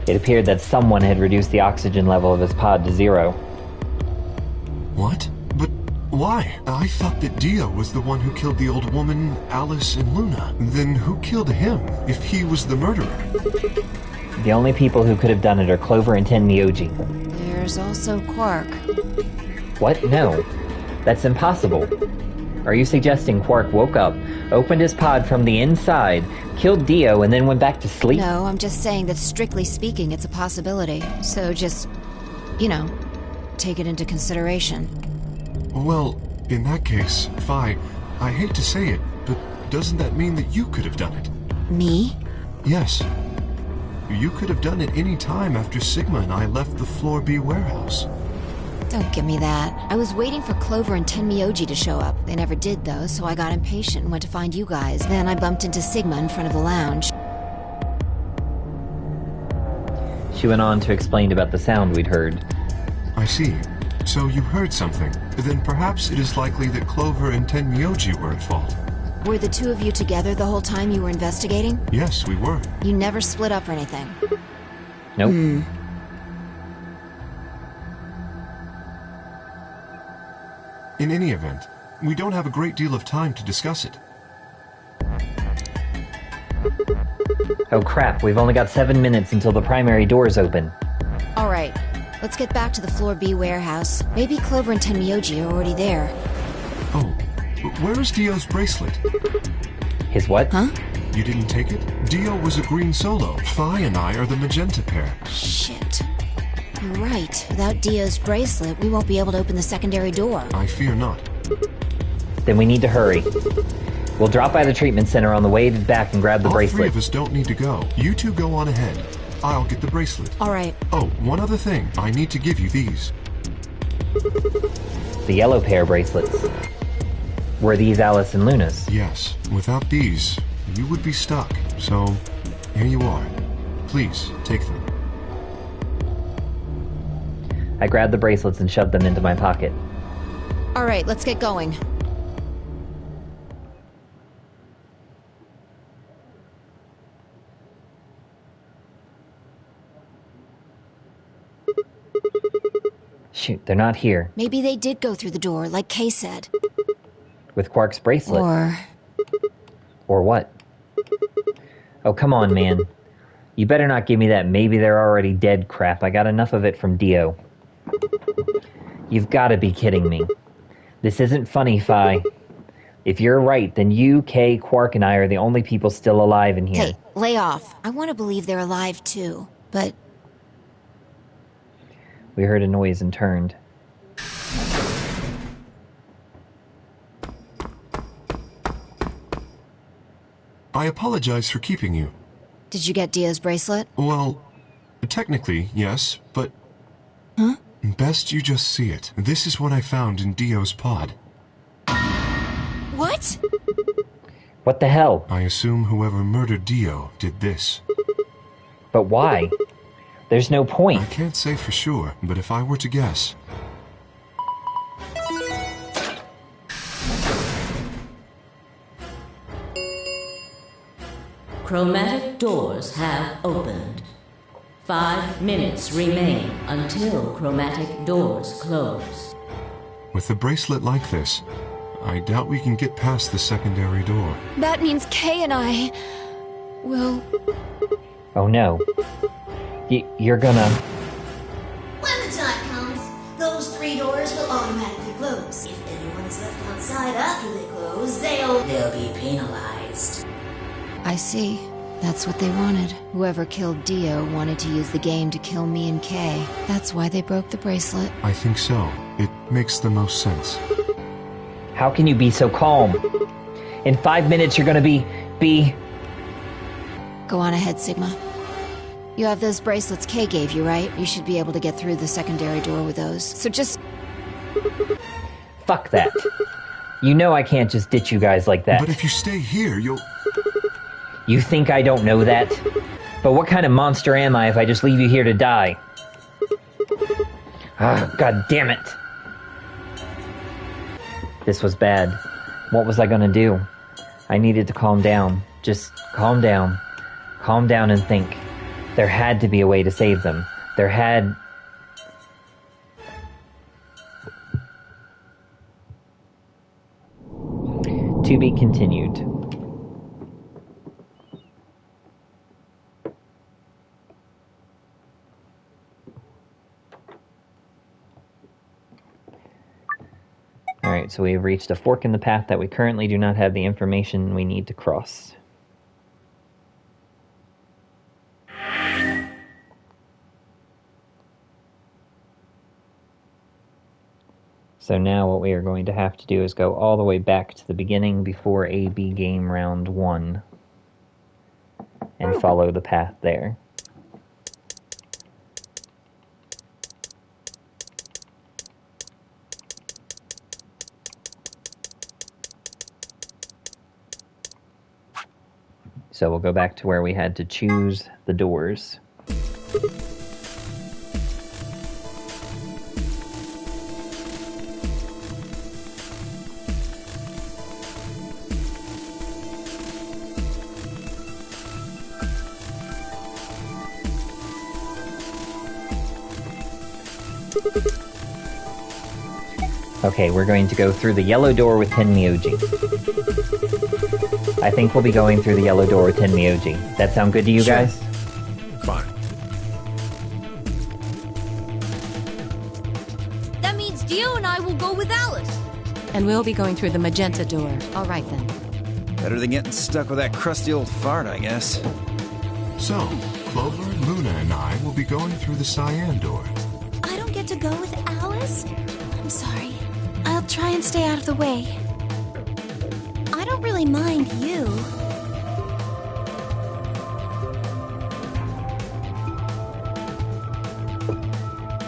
It appeared that someone had reduced the oxygen level of his pod to 0. What? But why? I thought that Dio was the one who killed the old woman, Alice and Luna. Then who killed him, if he was the murderer? The only people who could have done it are Clover and Tenmyoji. there's also Quark. What? No. That's impossible. Are you suggesting Quark woke up, opened his pod from the inside, killed Dio, and then went back to sleep? No, I'm just saying that strictly speaking, it's a possibility. So just, you know, take it into consideration. Well, in that case, Phi, I hate to say it, but doesn't that mean that you could have done it? Me? Yes. You could have done it any time after Sigma and I left the Floor B warehouse. Don't give me that. I was waiting for Clover and Tenmyoji to show up. They never did, though, so I got impatient and went to find you guys. Then I bumped into Sigma in front of the lounge. She went on to explain about the sound we'd heard. I see. So you heard something. Then perhaps it is likely that Clover and Tenmyoji were at fault. Were the two of you together the whole time you were investigating? Yes, we were. You never split up or anything? Nope. In any event, we don't have a great deal of time to discuss it. Oh crap, we've only got 7 minutes until the primary doors open. All right, let's get back to the Floor B warehouse. Maybe Clover and Tenmyoji are already there. Oh, where is Dio's bracelet? His what? Huh? You didn't take it? Dio was a green solo. Phi and I are the magenta pair. Shit. You're right. Without Dio's bracelet, we won't be able to open the secondary door. I fear not. Then we need to hurry. We'll drop by the treatment center on the way back and grab the bracelet. All three of us don't need to go. You two go on ahead. I'll get the bracelet. All right. Oh, one other thing. I need to give you these. The yellow pair bracelets. Were these Alice and Luna's? Yes. Without these, you would be stuck. So, here you are. Please, take them. I grabbed the bracelets and shoved them into my pocket. All right, let's get going. Shoot, they're not here. Maybe they did go through the door, like Kay said. With Quark's bracelet. Or what? Oh, come on, man. You better not give me that maybe they're already dead crap. I got enough of it from Dio. You've got to be kidding me. This isn't funny, Phi. If you're right, then you, Kay, Quark, and I are the only people still alive in here. Hey, lay off. I want to believe they're alive, too. But we heard a noise and turned. I apologize for keeping you. did you get Dio's bracelet? Well, technically, yes, but... Huh? Best you just see it. This is what I found in Dio's pod. What? What the hell? I assume whoever murdered Dio did this. But why? There's no point. I can't say for sure, but if I were to guess... Chromatic doors have opened. 5 minutes remain until chromatic doors close. With a bracelet like this, I doubt we can get past the secondary door. That means Kay and I will... Oh no. You're gonna... When the time comes, those 3 doors will automatically close. If anyone is left outside after they close, they'll be penalized. I see. That's what they wanted. Whoever killed Dio wanted to use the game to kill me and Kay. That's why they broke the bracelet. I think so. It makes the most sense. How can you be so calm? In 5 minutes you're gonna be... Go on ahead, Sigma. You have those bracelets Kay gave you, right? You should be able to get through the secondary door with those. So just... Fuck that. You know I can't just ditch you guys like that. But if you stay here, you'll... You think I don't know that? But what kind of monster am I if I just leave you here to die? Ah, god damn it. This was bad. What was I gonna do? I needed to calm down. Just calm down. Calm down and think. There had to be a way to save them. There had... To be continued. Alright, so we've reached a fork in the path that we currently do not have the information we need to cross. So now what we are going to have to do is go all the way back to the beginning before AB game round 1 and follow the path there. So we'll go back to where we had to choose the doors. Okay, we're going to go through the yellow door with Tenmyoji. I think we'll be going through the yellow door with Tenmyoji. That sound good to you guys? Fine. That means Dio and I will go with Alice. And we'll be going through the magenta door. All right, then. Better than getting stuck with that crusty old fart, I guess. So, Clover, Luna, and I will be going through the cyan door. I don't get to go with Alice? I'm sorry. I'll try and stay out of the way. I don't really mind you.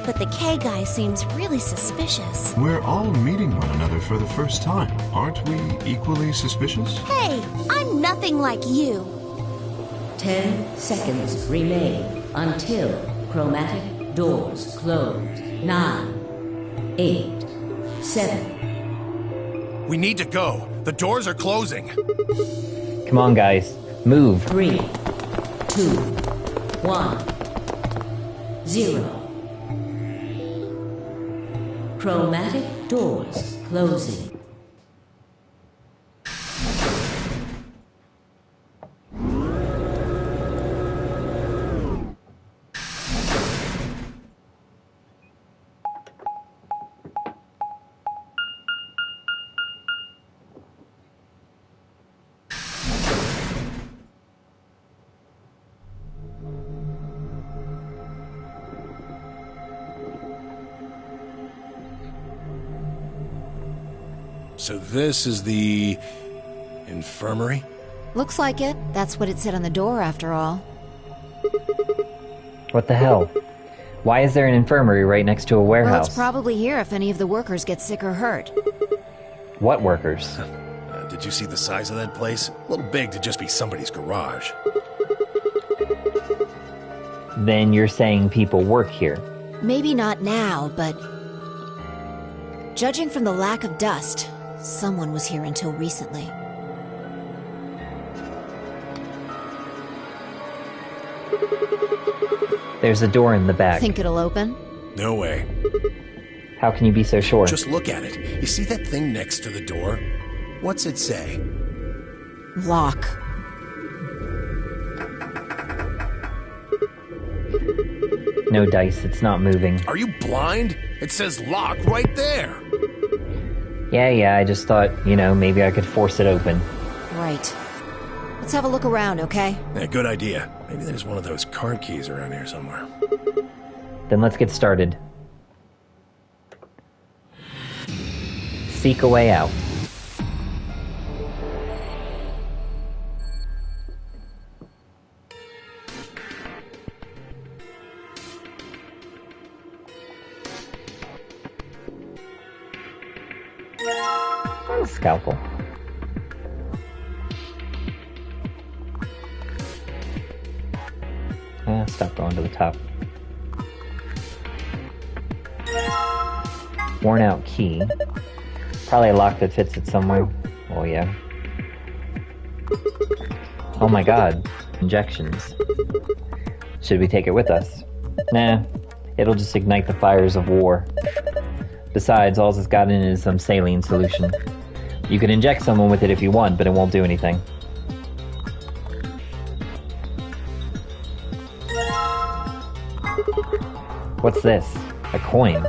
But the K guy seems really suspicious. We're all meeting one another for the first time. Aren't we equally suspicious? Hey, I'm nothing like you. 10 seconds remain until chromatic doors close. 9, 8, 7. We need to go. The doors are closing. Come on, guys. Move. 3, 2, 1, 0. Chromatic doors closing. So this is the infirmary? Looks like it. That's what it said on the door, after all. What the hell? Why is there an infirmary right next to a Well, warehouse? it's probably here if any of the workers get sick or hurt. What workers? Did you see the size of that place? A little big to just be somebody's garage. Then you're saying people work here. Maybe not now, but... judging from the lack of dust, someone was here until recently. There's a door in the back. Think it'll open? No way. How can you be so sure? Just look at it. You see that thing next to the door? What's it say? Lock. No dice, it's not moving. Are you blind? It says lock right there. Yeah, I just thought, maybe I could force it open. Right. Let's have a look around, okay? Yeah, good idea. Maybe there's one of those card keys around here somewhere. Then let's get started. Seek a way out. Scalpel. Stop going to the top. Worn out key. Probably a lock that fits it somewhere. Oh yeah. Oh my god. Injections. Should we take it with us? Nah. It'll just ignite the fires of war. Besides, all it's got in it is some saline solution. You can inject someone with it if you want, but it won't do anything. What's this? A coin.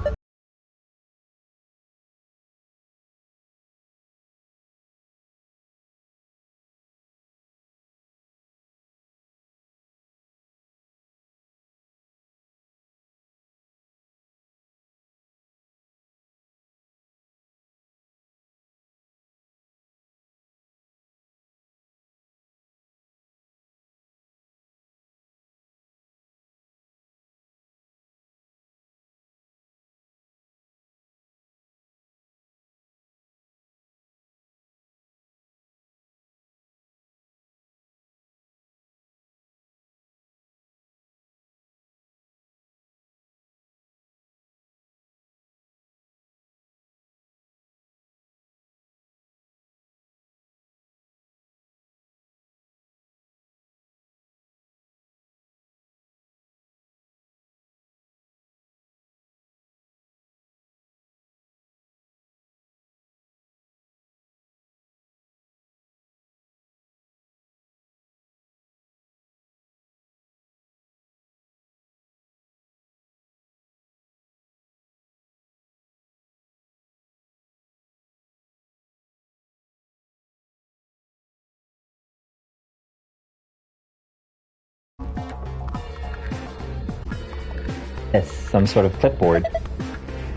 this? Some sort of clipboard.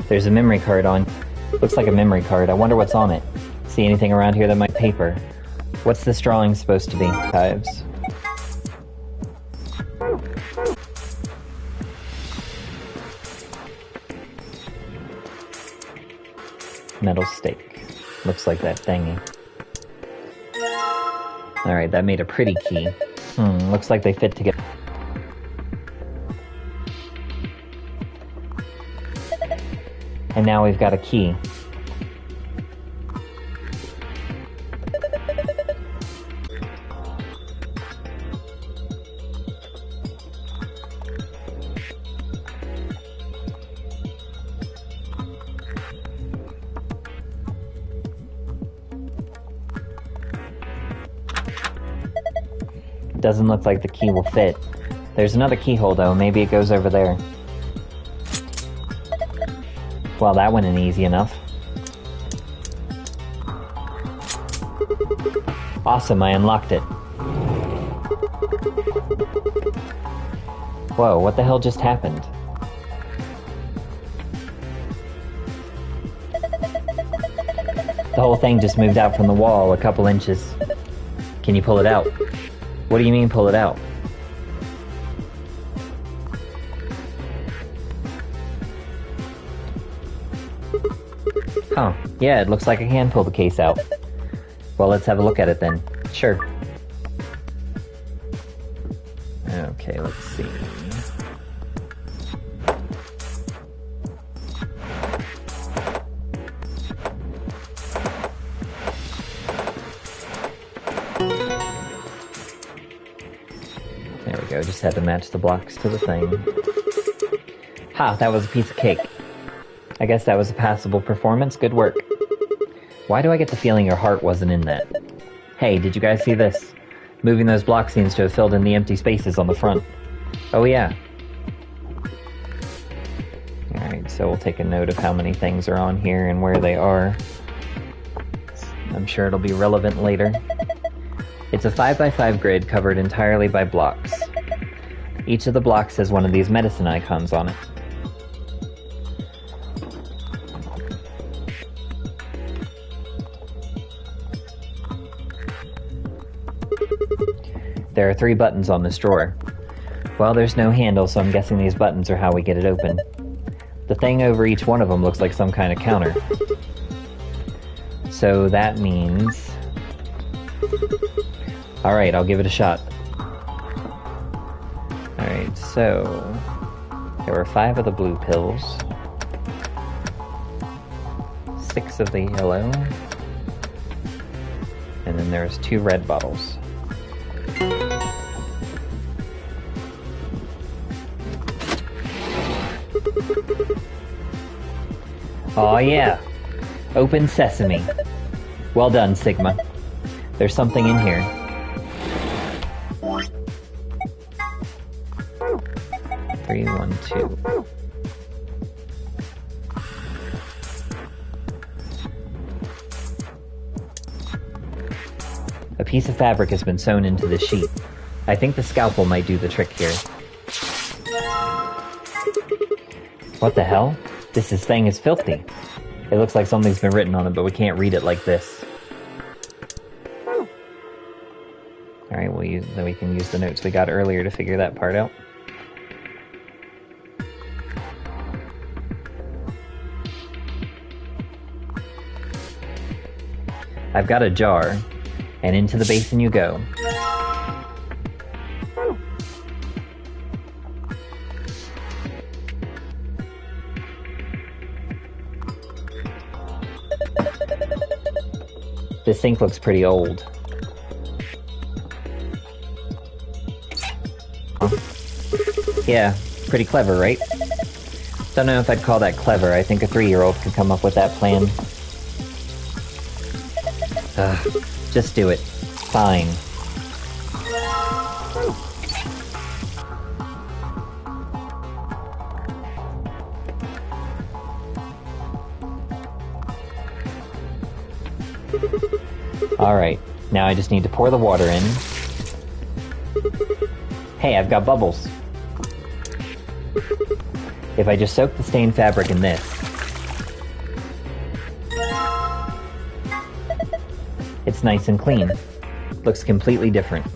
There's a memory card on. Looks like a memory card. I wonder what's on it. See anything around here that might paper? What's this drawing supposed to be, Hives? Metal stake. Looks like that thingy. Alright, that made a pretty key. Looks like they fit together. And now we've got a key. Doesn't look like the key will fit. There's another keyhole though, maybe it goes over there. Well, that went in easy enough. Awesome, I unlocked it. Whoa, what the hell just happened? The whole thing just moved out from the wall a couple inches. Can you pull it out? What do you mean, pull it out? Huh. Yeah, it looks like I can pull the case out. Well, let's have a look at it then. Sure. Okay, let's see. There we go, just had to match the blocks to the thing. Ha, that was a piece of cake. I guess that was a passable performance, good work. Why do I get the feeling your heart wasn't in that? Hey, did you guys see this? Moving those blocks seems to have filled in the empty spaces on the front. Oh yeah. Alright, so we'll take a note of how many things are on here and where they are. I'm sure it'll be relevant later. It's a 5x5 grid covered entirely by blocks. Each of the blocks has one of these medicine icons on it. There are 3 buttons on this drawer. Well, there's no handle, so I'm guessing these buttons are how we get it open. The thing over each one of them looks like some kind of counter. So that means... Alright, I'll give it a shot. Alright, so... there were 5 of the blue pills. 6 of the yellow. And then there's 2 red bottles. Aw yeah! Open sesame. Well done, Sigma. There's something in here. Three, 1, 2. A piece of fabric has been sewn into the sheet. I think the scalpel might do the trick here. What the hell? This thing is filthy. It looks like something's been written on it, but we can't read it like this. Alright, then we can use the notes we got earlier to figure that part out. I've got a jar, and into the basin you go. This sink looks pretty old. Yeah, pretty clever, right? Don't know if I'd call that clever. I think a 3-year-old could come up with that plan. Just do it. Fine. Alright, now I just need to pour the water in. Hey, I've got bubbles. If I just soak the stained fabric in this, it's nice and clean. Looks completely different.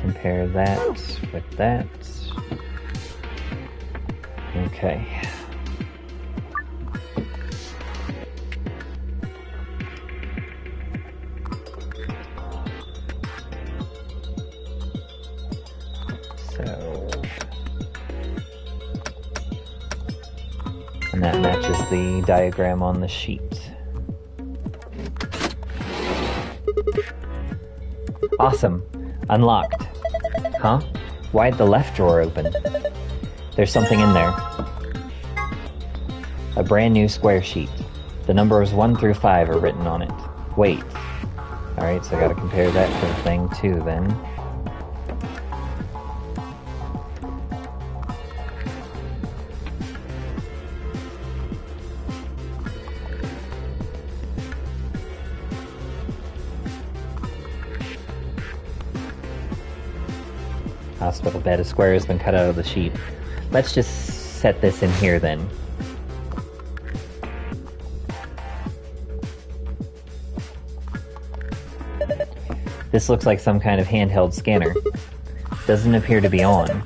Compare that with that. Okay. So, and that matches the diagram on the sheet. Awesome. Unlocked. Huh? Why'd the left drawer open? There's something in there. A brand new square sheet. The numbers 1 through 5 are written on it. Wait. Alright, so I gotta compare that to the thing too then. Hospital bed. A square has been cut out of the sheet. Let's just set this in here then. This looks like some kind of handheld scanner. Doesn't appear to be on.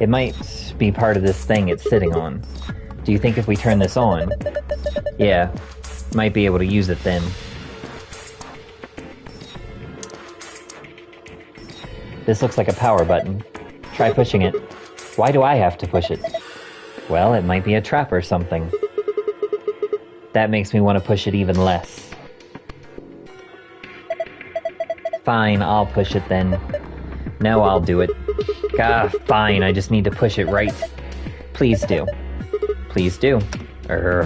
It might be part of this thing it's sitting on. Do you think if we turn this on... Yeah, might be able to use it then. This looks like a power button. Try pushing it. Why do I have to push it? Well, it might be a trap or something. That makes me want to push it even less. Fine, I'll push it then. No, I'll do it. Fine, I just need to push it right. Please do. Please do. The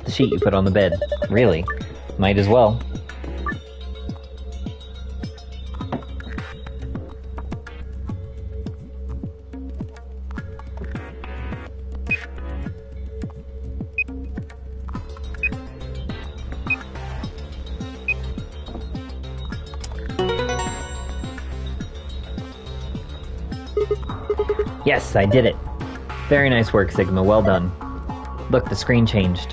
sheet you put on the bed. Really? Might as well. Yes, I did it. Very nice work, Sigma. Well done. Look, the screen changed.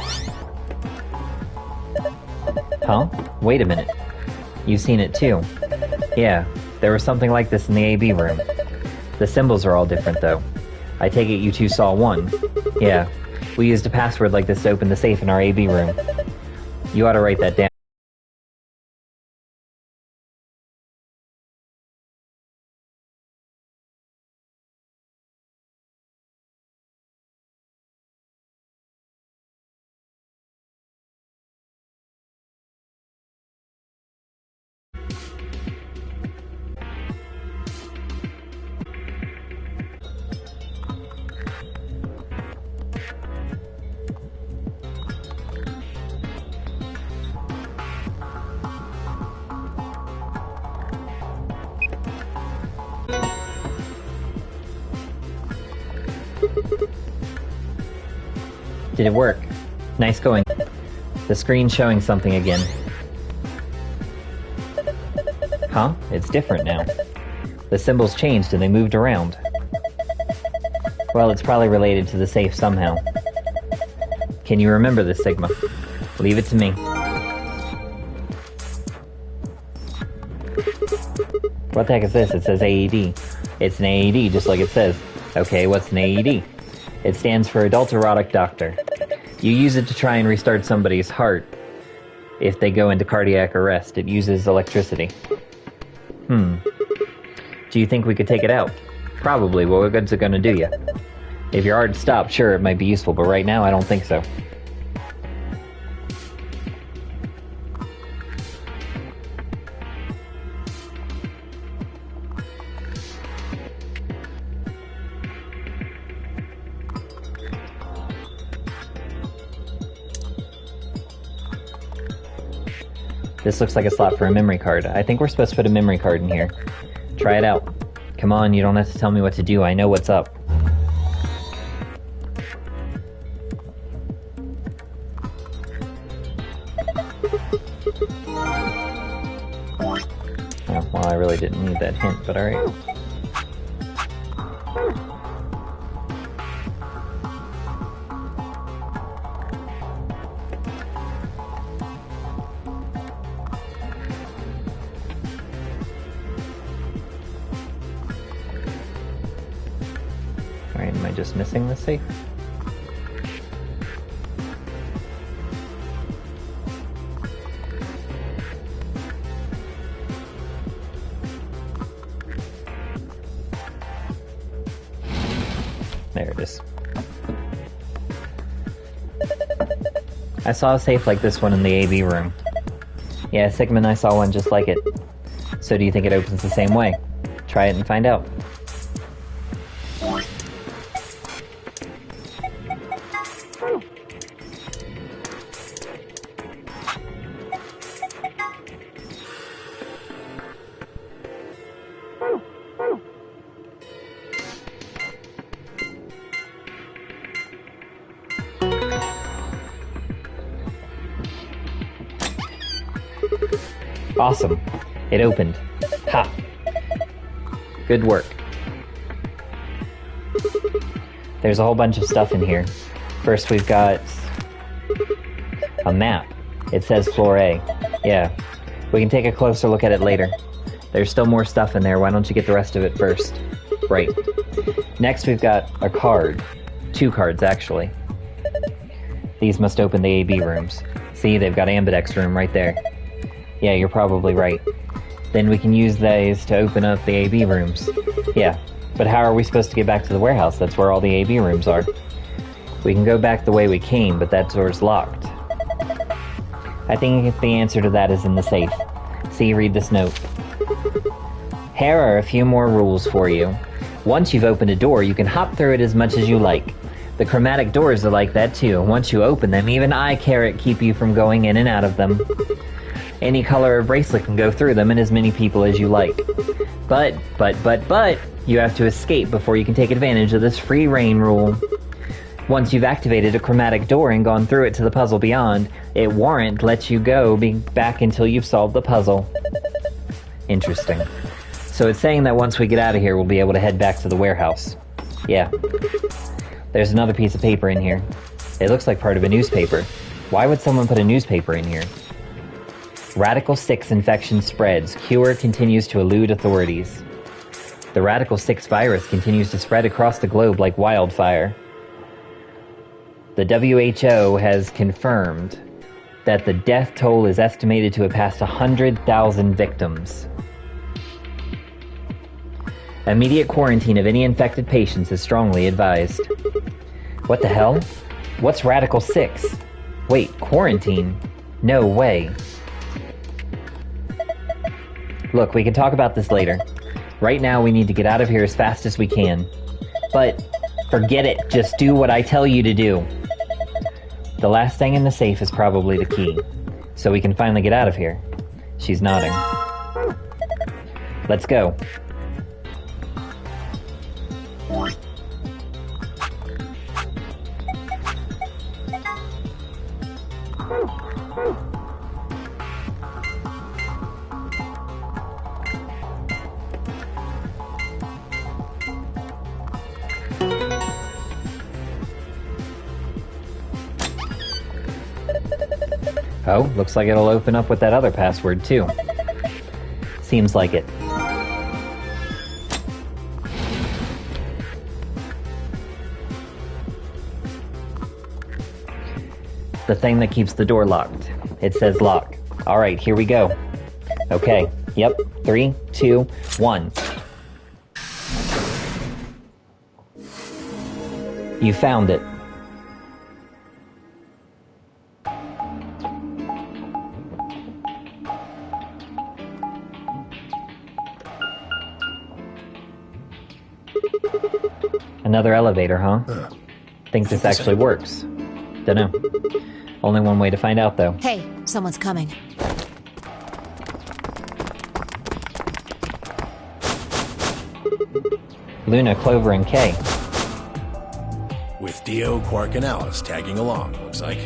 Huh? Wait a minute. You've seen it too. Yeah, there was something like this in the AB room. The symbols are all different, though. I take it you two saw one. Yeah, we used a password like this to open the safe in our AB room. You ought to write that down. Did it work? Nice going. The screen's showing something again. Huh? It's different now. The symbols changed and they moved around. Well, it's probably related to the safe somehow. Can you remember this, Sigma? Leave it to me. What the heck is this? It says AED. It's an AED, just like it says. Okay, what's an AED? It stands for Adult Erotic Doctor. You use it to try and restart somebody's heart if they go into cardiac arrest. It uses electricity. Do you think we could take it out? Probably. What good's it gonna do you? If you're hard stopped, sure, it might be useful, but right now I don't think so. This looks like a slot for a memory card. I think we're supposed to put a memory card in here. Try it out. Come on, you don't have to tell me what to do. I know what's up. Oh, well, I really didn't need that hint, but alright. Alright, am I just missing the safe? There it is. I saw a safe like this one in the AB room. Yeah, Sigma and I saw one just like it. So do you think it opens the same way? Try it and find out. Awesome. It opened. Ha! Good work. There's a whole bunch of stuff in here. First we've got a map. It says floor A. Yeah. We can take a closer look at it later. There's still more stuff in there. Why don't you get the rest of it first? Right. Next we've got a card. 2 cards, actually. These must open the AB rooms. See, they've got Ambidex's room right there. Yeah, you're probably right. Then we can use these to open up the AB rooms. Yeah, but how are we supposed to get back to the warehouse? That's where all the AB rooms are. We can go back the way we came, but that door's locked. I think the answer to that is in the safe. See, read this note. Here are a few more rules for you. Once you've opened a door, you can hop through it as much as you like. The chromatic doors are like that too. Once you open them, even I can't keep you from going in and out of them. Any color of bracelet can go through them and as many people as you like. But, you have to escape before you can take advantage of this free reign rule. Once you've activated a chromatic door and gone through it to the puzzle beyond, it won't let you go back until you've solved the puzzle. Interesting. So it's saying that once we get out of here, we'll be able to head back to the warehouse. Yeah. There's another piece of paper in here. It looks like part of a newspaper. Why would someone put a newspaper in here? Radical 6 infection spreads. Cure continues to elude authorities. The Radical 6 virus continues to spread across the globe like wildfire. The WHO has confirmed that the death toll is estimated to have passed 100,000 victims. Immediate quarantine of any infected patients is strongly advised. What the hell? What's Radical 6? Wait, quarantine? No way. Look, we can talk about this later. Right now, we need to get out of here as fast as we can. But, forget it. Just do what I tell you to do. The last thing in the safe is probably the key. So we can finally get out of here. She's nodding. Let's go. Oh, looks like it'll open up with that other password, too. Seems like it. The thing that keeps the door locked. It says lock. Alright, here we go. Okay, yep, 3, 2, 1. You found it. Another elevator, huh? Think this actually works? Dunno. Only one way to find out, though. Hey, someone's coming. Luna, Clover, and Kay. With Dio, Quark, and Alice tagging along, looks like.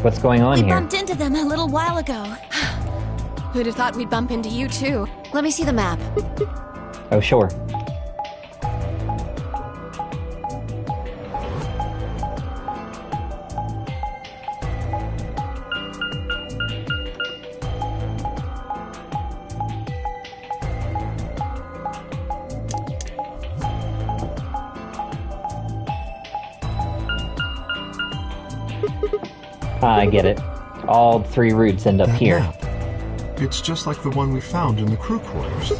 What's going on We here? bumped into them a little while ago. Who'd have thought we'd bump into you, too? Let me see the map. Oh, sure. I get it. All 3 routes end up That here. map. It's just like the one we found in the crew quarters.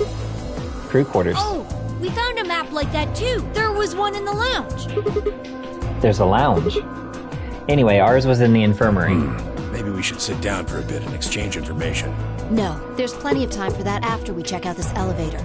Crew quarters. Oh, we found a map like that too. There was one in the lounge. There's a lounge. Anyway, ours was in the infirmary. Maybe we should sit down for a bit and exchange information. No, there's plenty of time for that after we check out this elevator.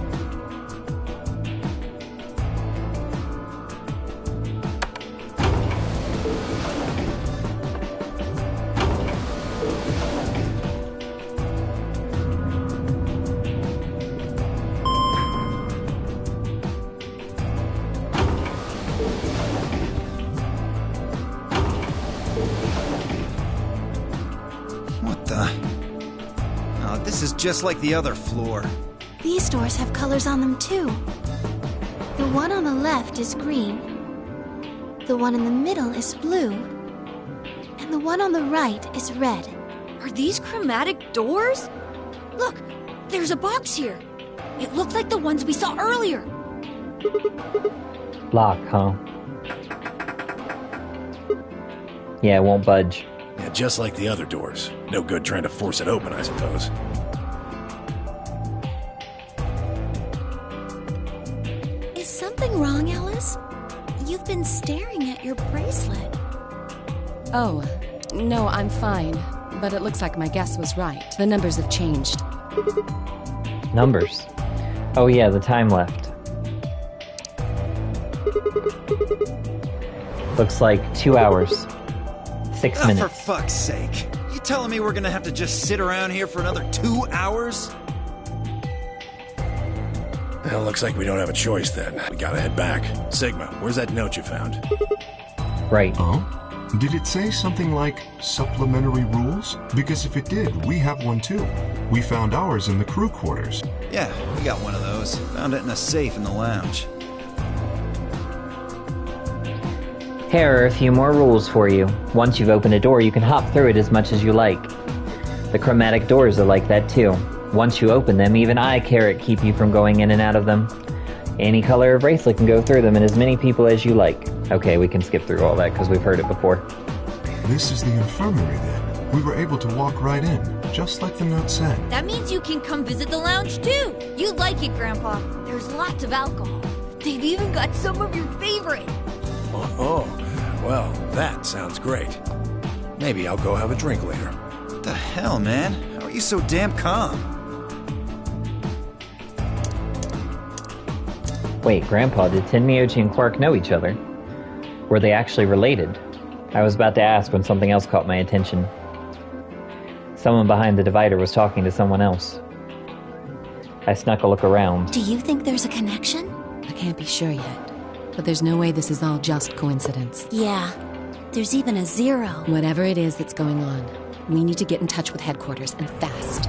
What the? Oh, this is just like the other floor. These doors have colors on them too. The one on the left is green. The one in the middle is blue. And the one on the right is red. Are these chromatic doors? Look, there's a box here. It looked like the ones we saw earlier. Lock, huh? Yeah, it won't budge. Yeah, just like the other doors. No good trying to force it open, I suppose. Is something wrong, Alice? You've been staring at your bracelet. Oh, no, I'm fine. But it looks like my guess was right. The numbers have changed. Numbers. Oh yeah, the time left. Looks like 2 hours. 6 Oh, minutes. for fuck's sake. You telling me we're gonna have to just sit around here for another 2 hours? Well, looks like we don't have a choice then. We gotta head back. Sigma, where's that note you found? Right. Oh? Did it say something like supplementary rules? Because if it did, we have one too. We found ours in the crew quarters. Yeah, we got one of those. Found it in a safe in the lounge. Here are a few more rules for you. Once you've opened a door, you can hop through it as much as you like. The chromatic doors are like that too. Once you open them, even I keep you from going in and out of them. Any color of bracelet can go through them and as many people as you like. Okay, we can skip through all that because we've heard it before. This is the infirmary then. We were able to walk right in, just like the note said. That means you can come visit the lounge too. You'd like it, Grandpa. There's lots of alcohol. They've even got some of your favorite. Oh, well, that sounds great. Maybe I'll go have a drink later. What the hell, man? How are you so damn calm? Wait, Grandpa, did Tenmyoji and Quark know each other? Were they actually related? I was about to ask when something else caught my attention. Someone behind the divider was talking to someone else. I snuck a look around. Do you think there's a connection? I can't be sure yet. But there's no way this is all just coincidence. Yeah. There's even a 0. Whatever it is that's going on, we need to get in touch with headquarters, and fast.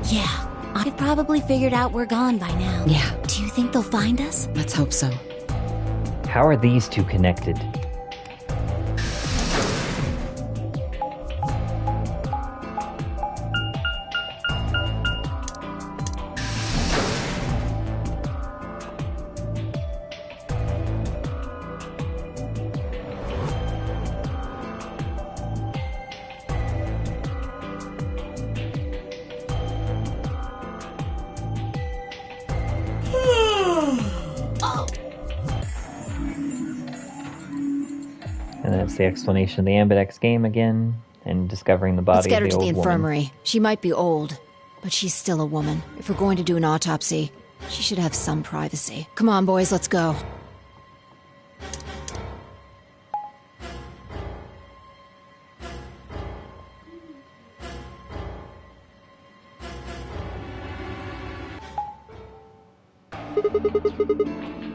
Yeah. I've probably figured out we're gone by now. Yeah. Do you think they'll find us? Let's hope so. How are these two connected? the explanation of the Ambidex game again, and discovering the body Let's get her of the to the old infirmary. woman. She might be old, but she's still a woman. If we're going to do an autopsy, she should have some privacy. Come on, boys, let's go.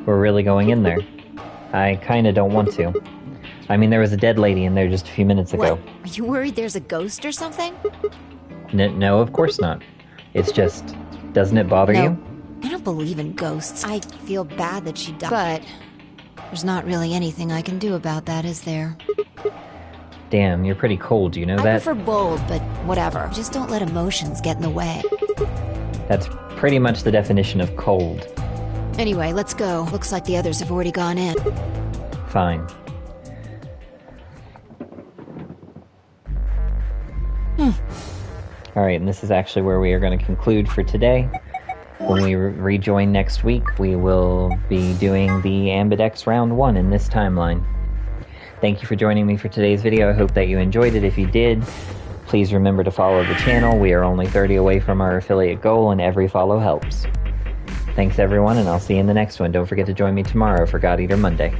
We're really going in there. I kinda don't want to. I mean, there was a dead lady in there just a few minutes ago. What? Are you worried there's a ghost or something? No, of course not. It's just, doesn't it bother No. you? I don't believe in ghosts. I feel bad that she died. But there's not really anything I can do about that, is there? Damn, you're pretty cold, you know I that? prefer bold, but whatever. Just don't let emotions get in the way. That's pretty much the definition of cold. Anyway, let's go. Looks like the others have already gone in. Fine. Alright, and this is actually where we are going to conclude for today. When we rejoin next week, we will be doing the Ambidex Round 1 in this timeline. Thank you for joining me for today's video. I hope that you enjoyed it. If you did, please remember to follow the channel. We are only 30 away from our affiliate goal, and every follow helps. Thanks everyone, and I'll see you in the next one. Don't forget to join me tomorrow for God Eater Monday.